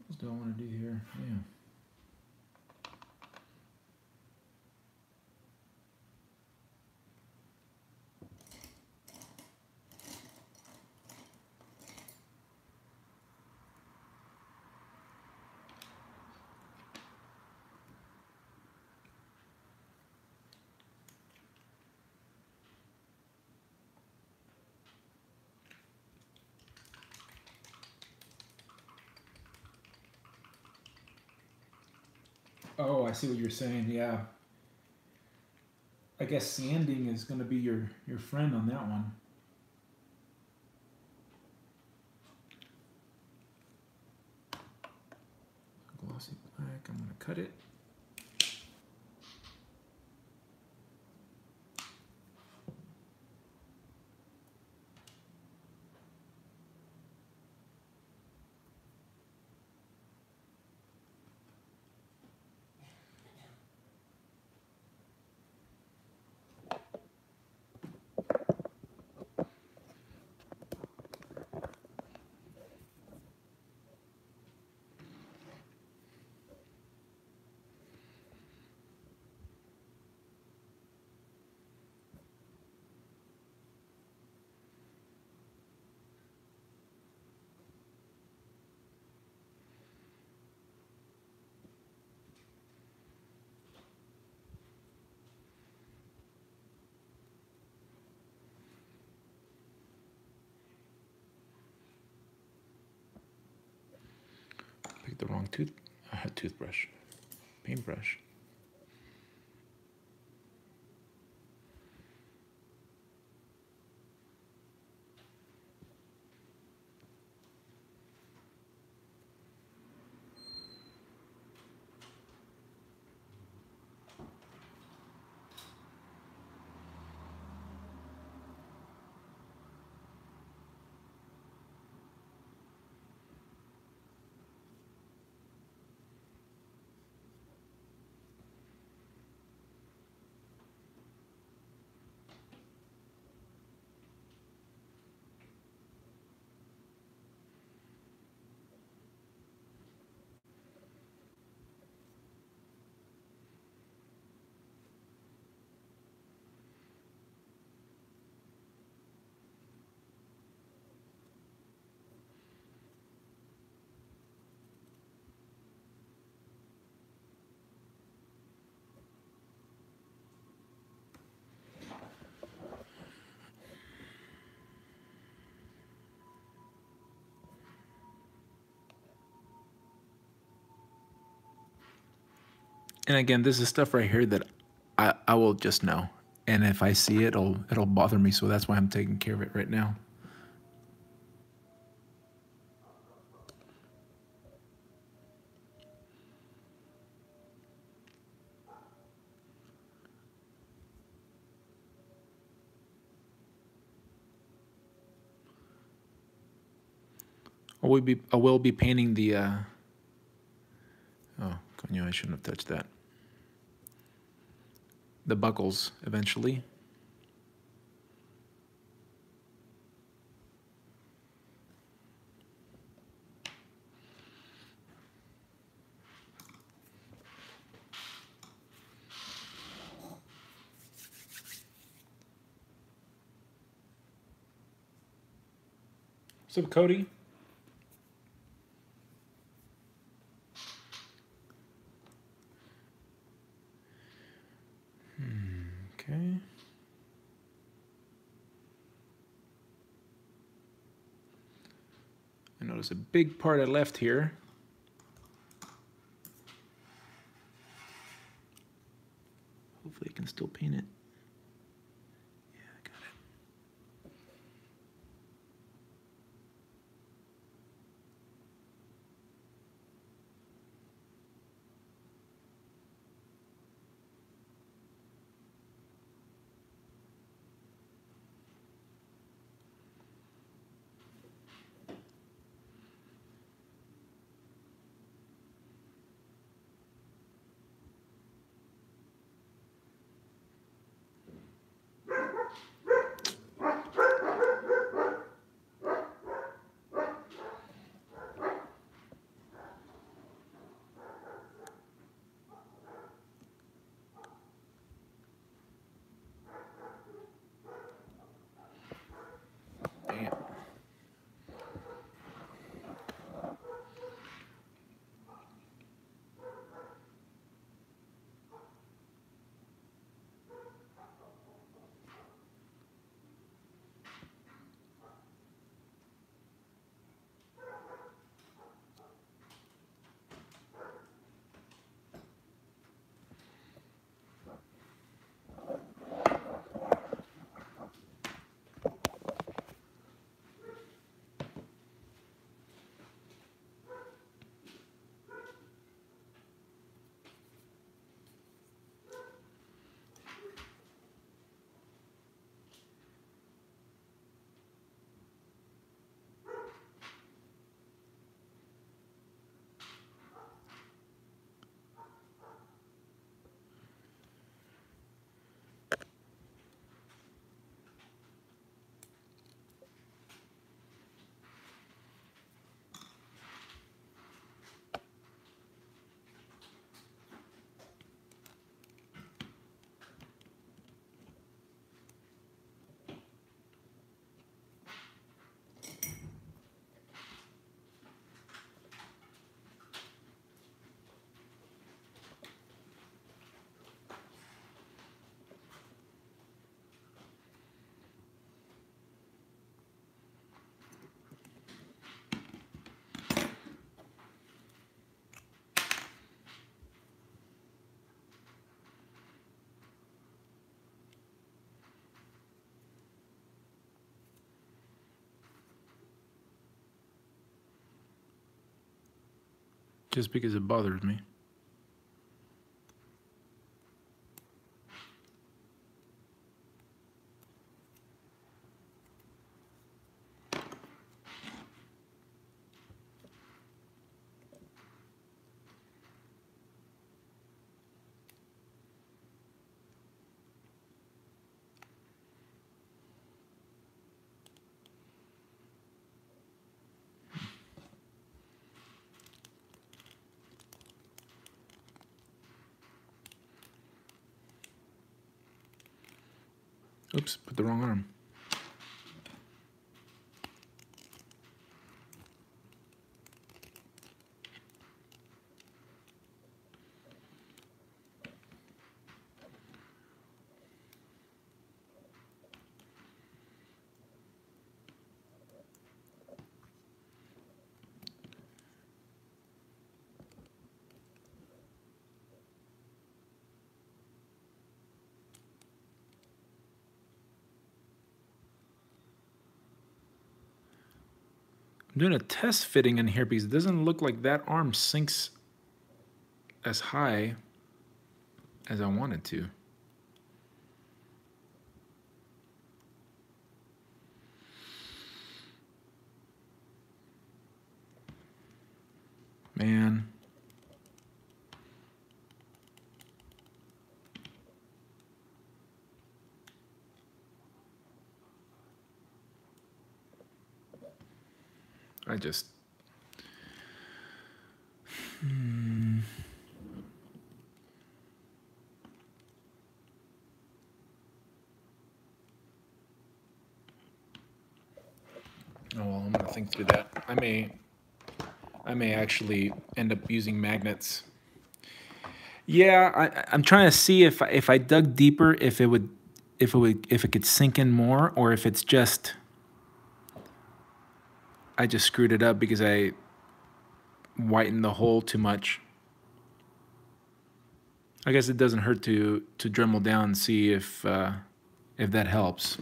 What do I want to do here? Yeah. Oh, I see what you're saying. Yeah. I guess sanding is going to be your friend on that one. Glossy black. I'm going to cut it. Picked the wrong toothbrush, paintbrush. And again, this is stuff right here that I will just know. And if I see it, it'll bother me. So that's why I'm taking care of it right now. I will be painting the. Oh, I shouldn't have touched that. The buckles eventually. What's up, Cody? Okay. I notice a big part I left here. Hopefully I can still paint it. Yeah, I got it. Damn. Just because it bothers me. Oops, put the wrong arm. I'm doing a test fitting in here because it doesn't look like that arm sinks as high as I want it to. Man. I just... Oh well, I'm gonna think through that. I may actually end up using magnets. Yeah, I'm trying to see if I dug deeper, if it could sink in more, or if it's just I just screwed it up because I whitened the hole too much. I guess it doesn't hurt to Dremel down and see if that helps.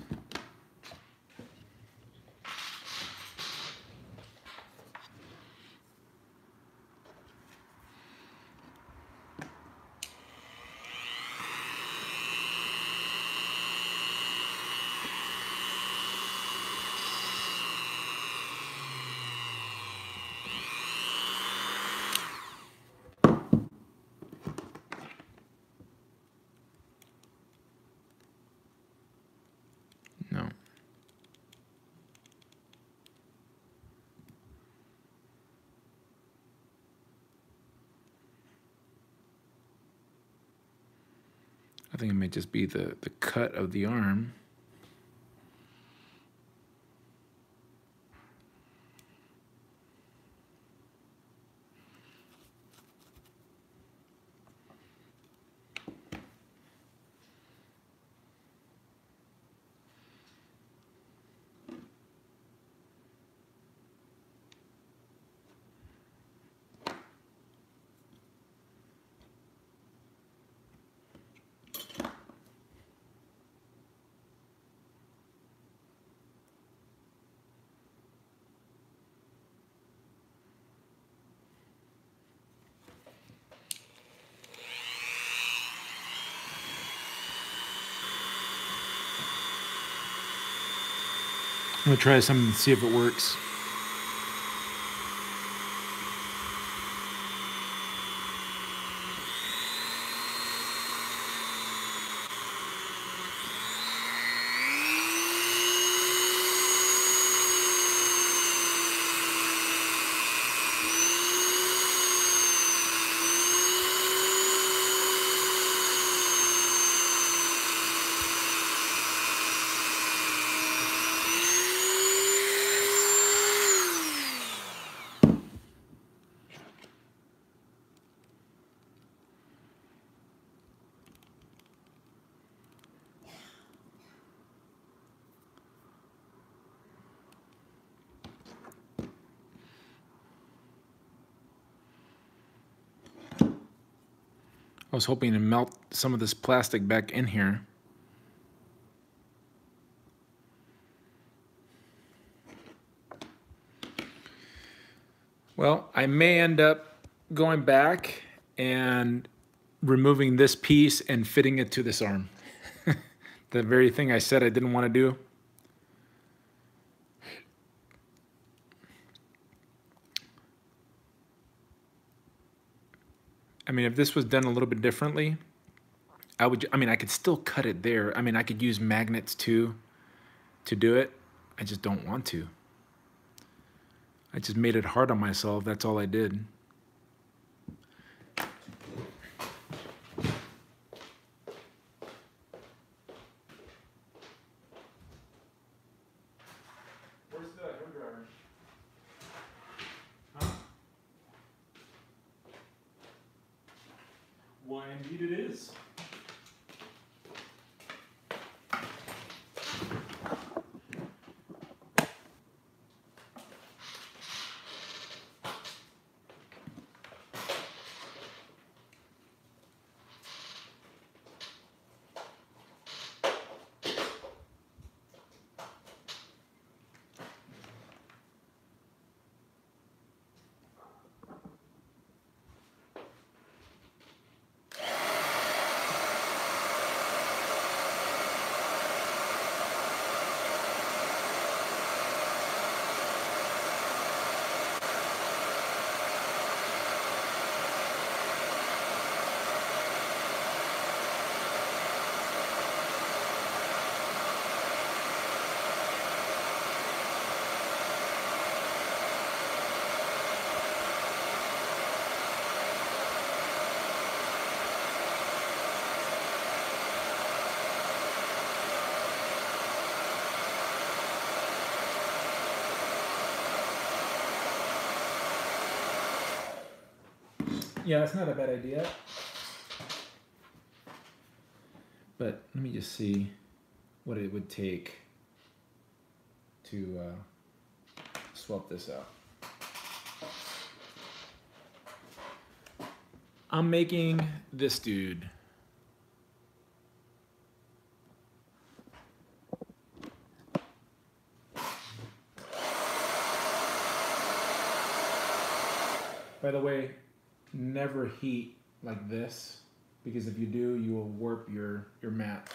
No. I think it may just be the cut of the arm. I'm gonna try something to see if it works. I was hoping to melt some of this plastic back in here. Well, I may end up going back and removing this piece and fitting it to this arm. The very thing I said I didn't want to do. I mean, if this was done a little bit differently, I could still cut it there. I mean, I could use magnets too to do it. I just don't want to. I just made it hard on myself. That's all I did. Where's the hairdryer? Huh? Why, indeed it is. Yeah, that's not a bad idea. But let me just see what it would take to swap this out. I'm making this dude. By the way, never heat like this, because if you do, you will warp your mat.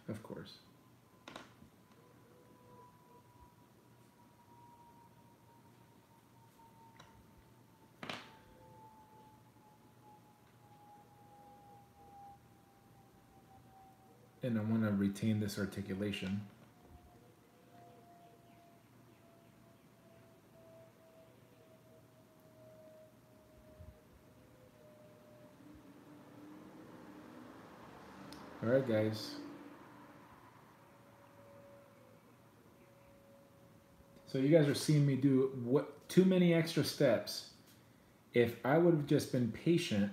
Of course. And I want to retain this articulation. All right, guys. So you guys are seeing me do too many extra steps. If I would have just been patient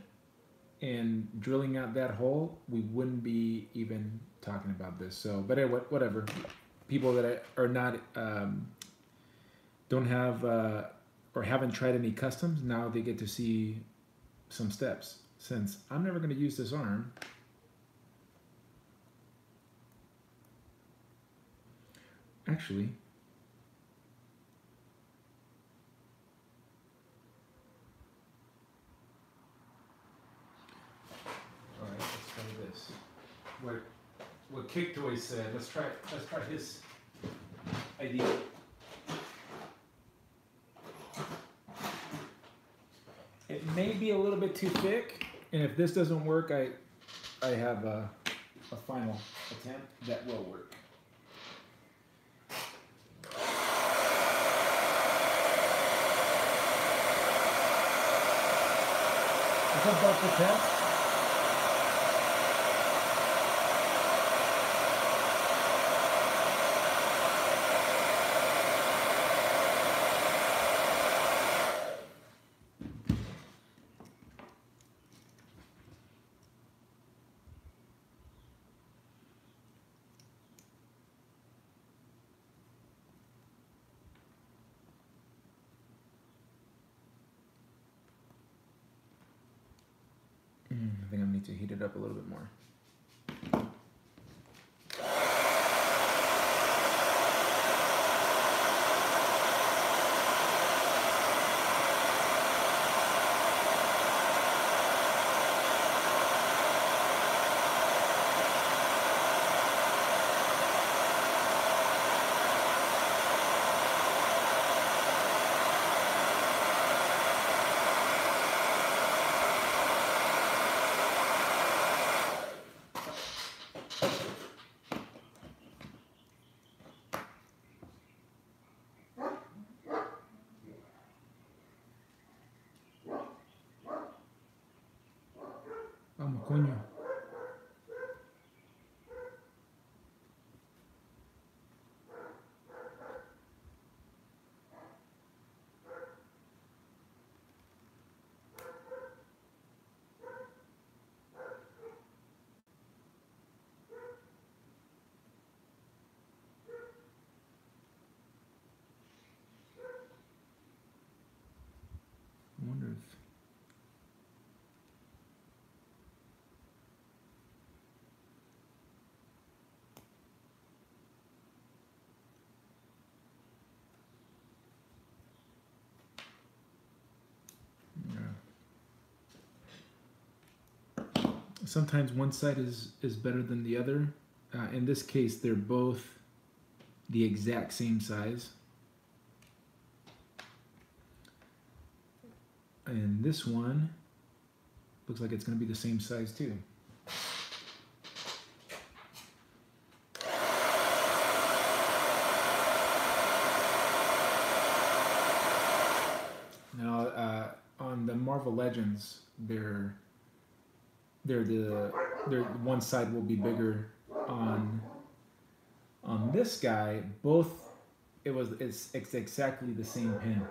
in drilling out that hole, we wouldn't be even talking about this. So, but anyway, whatever. People that are not, don't have, or haven't tried any customs, now they get to see some steps. Since I'm never going to use this arm, actually, all right, let's try this. What Kick Toy said. Let's try his idea. It may be a little bit too thick, and if this doesn't work, I have a final attempt that will work. What's up, Dr. Tess? I think I need to heat it up a little bit more. Vamos, coño. I wonder if sometimes one side is better than the other. In this case, they're both the exact same size. And this one looks like it's going to be the same size too. Now, on the Marvel Legends, they're one side will be bigger. On this guy, it's exactly the same pin.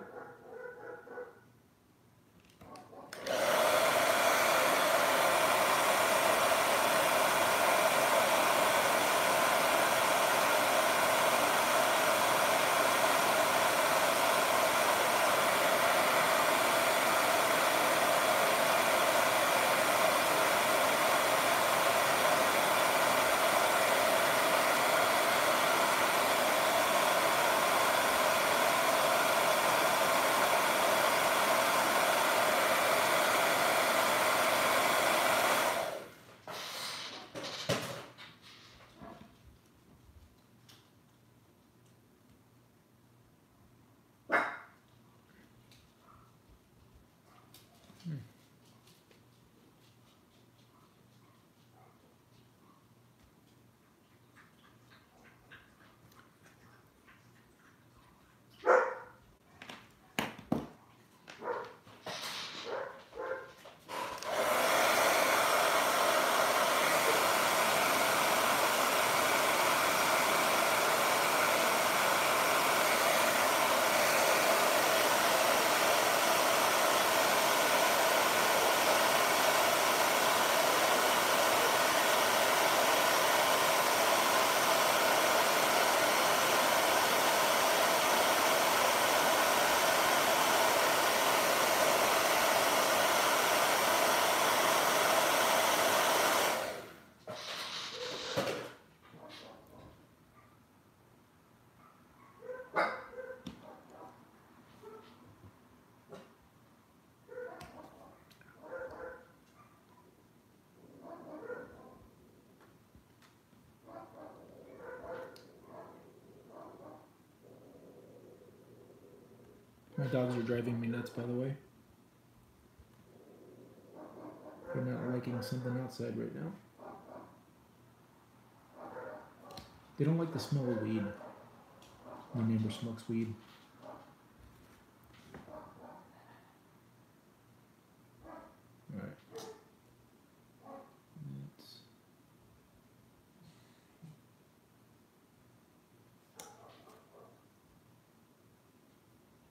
My dogs are driving me nuts, by the way. They're not liking something outside right now. They don't like the smell of weed. My neighbor smokes weed. Alright.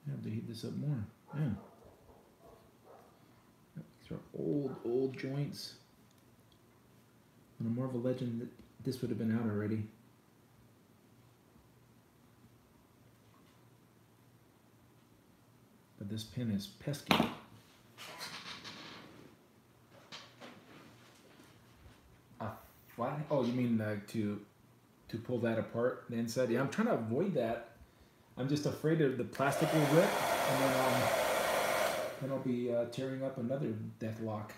I have to heat this up more. Yeah. These are old joints. On a Marvel Legend, this would have been out already. But this pin is pesky. What? Oh, you mean to pull that apart, the inside? Yeah, I'm trying to avoid that. I'm just afraid of the plastic will rip, and then I'll be tearing up another death lock.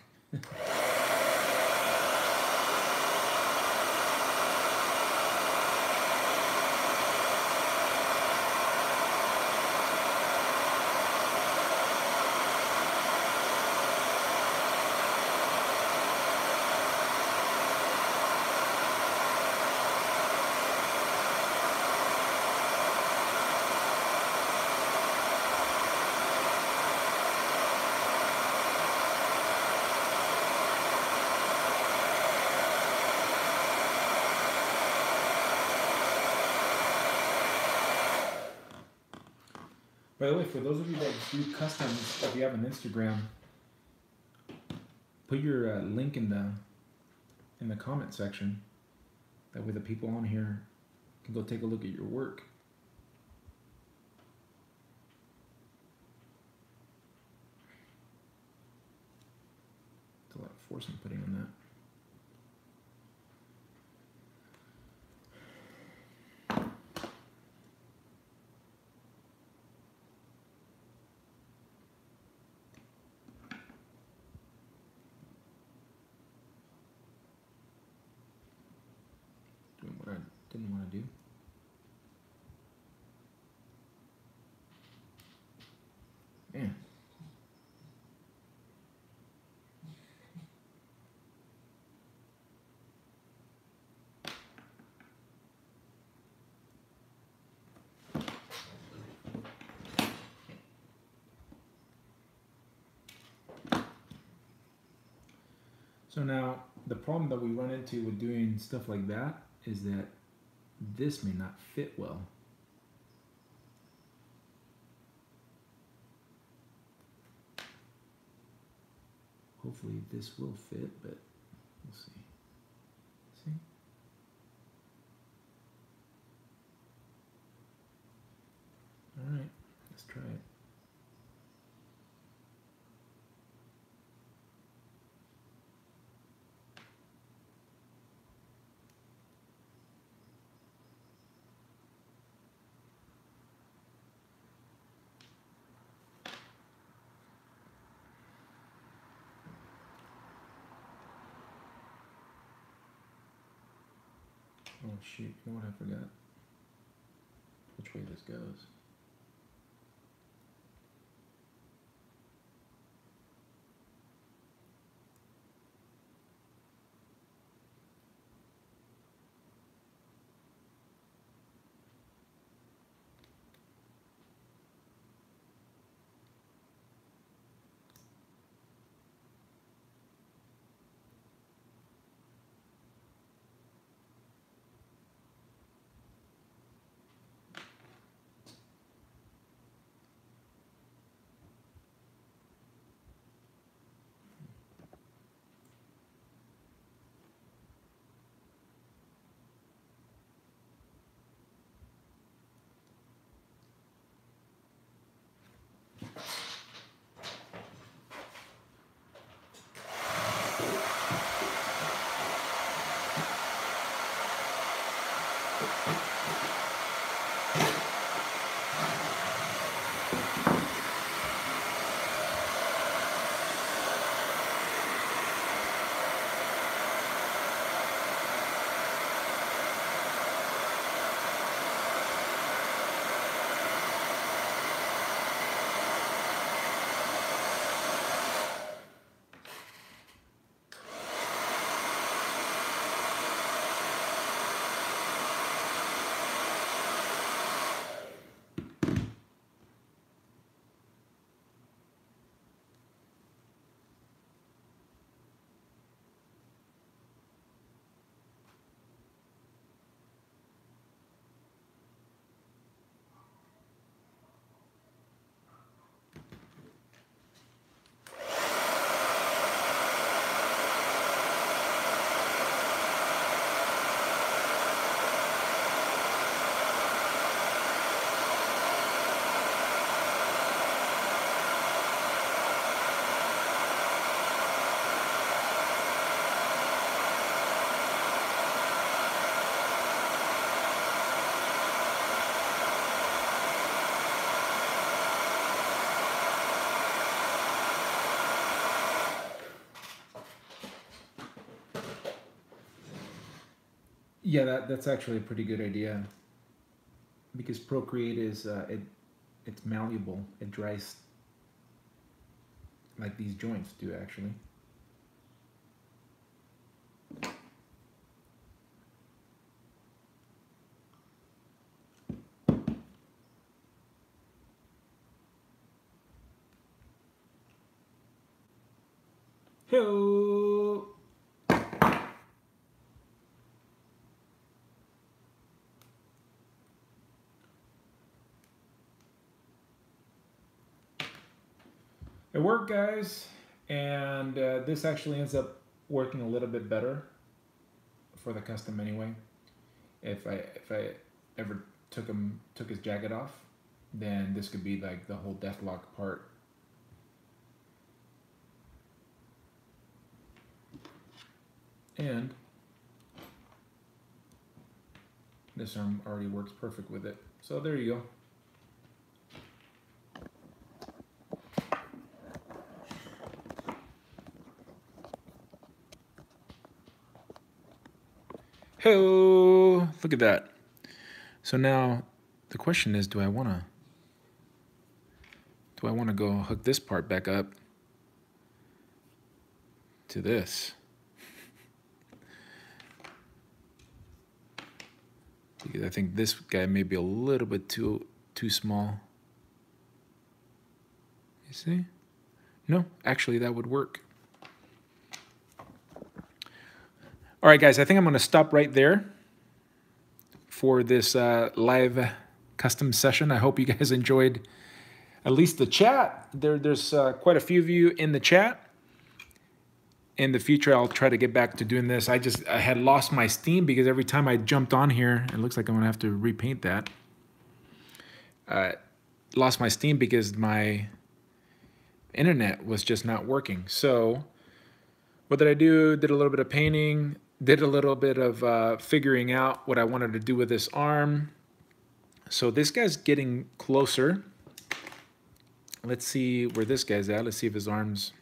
By the way, for those of you that do customs, if you have an Instagram, put your link in the comment section. That way the people on here can go take a look at your work. It's a lot of force I'm putting on that. do. Man. So now the problem that we run into with doing stuff like that is that this may not fit well. Hopefully this will fit, but we'll see. See? All right, let's try it. Oh shoot, you know what, I forgot which way this goes. Yeah, that's actually a pretty good idea because Procreate is it's malleable. It dries like these joints do actually. Hello. It worked, guys, and this actually ends up working a little bit better for the custom anyway. If I ever took his jacket off, then this could be like the whole Deathlock part. And this arm already works perfect with it. So there you go. Hello, look at that. So now the question is, do I want to go hook this part back up to this? Because I think this guy may be a little bit too small. You see? No, actually that would work. All right, guys, I think I'm going to stop right there for this live custom session. I hope you guys enjoyed at least the chat. There's quite a few of you in the chat. In the future, I'll try to get back to doing this. I had lost my Steam because every time I jumped on here, it looks like I'm going to have to repaint that. Lost my Steam because my internet was just not working. So what did I do? Did a little bit of painting, did a little bit of figuring out what I wanted to do with this arm. So this guy's getting closer. Let's see where this guy's at. Let's see if his arm's...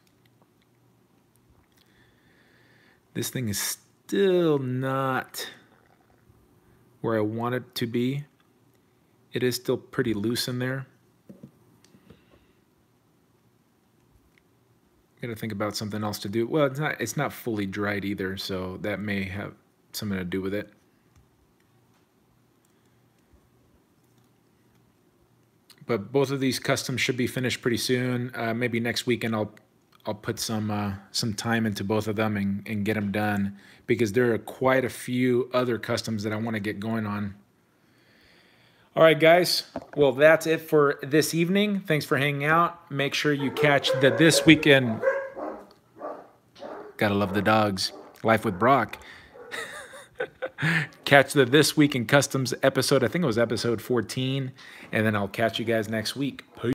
This thing is still not where I want it to be. It is still pretty loose in there. Gotta think about something else to do. Well, it's not fully dried either, so that may have something to do with it. But both of these customs should be finished pretty soon. Maybe next weekend I'll put some time into both of them and get them done, because there are quite a few other customs that I want to get going on. All right, guys. Well, that's it for this evening. Thanks for hanging out. Make sure you catch the This Weekend. Gotta love the dogs. Life with Brock. Catch the This Week in Customs episode. I think it was episode 14. And then I'll catch you guys next week. Peace.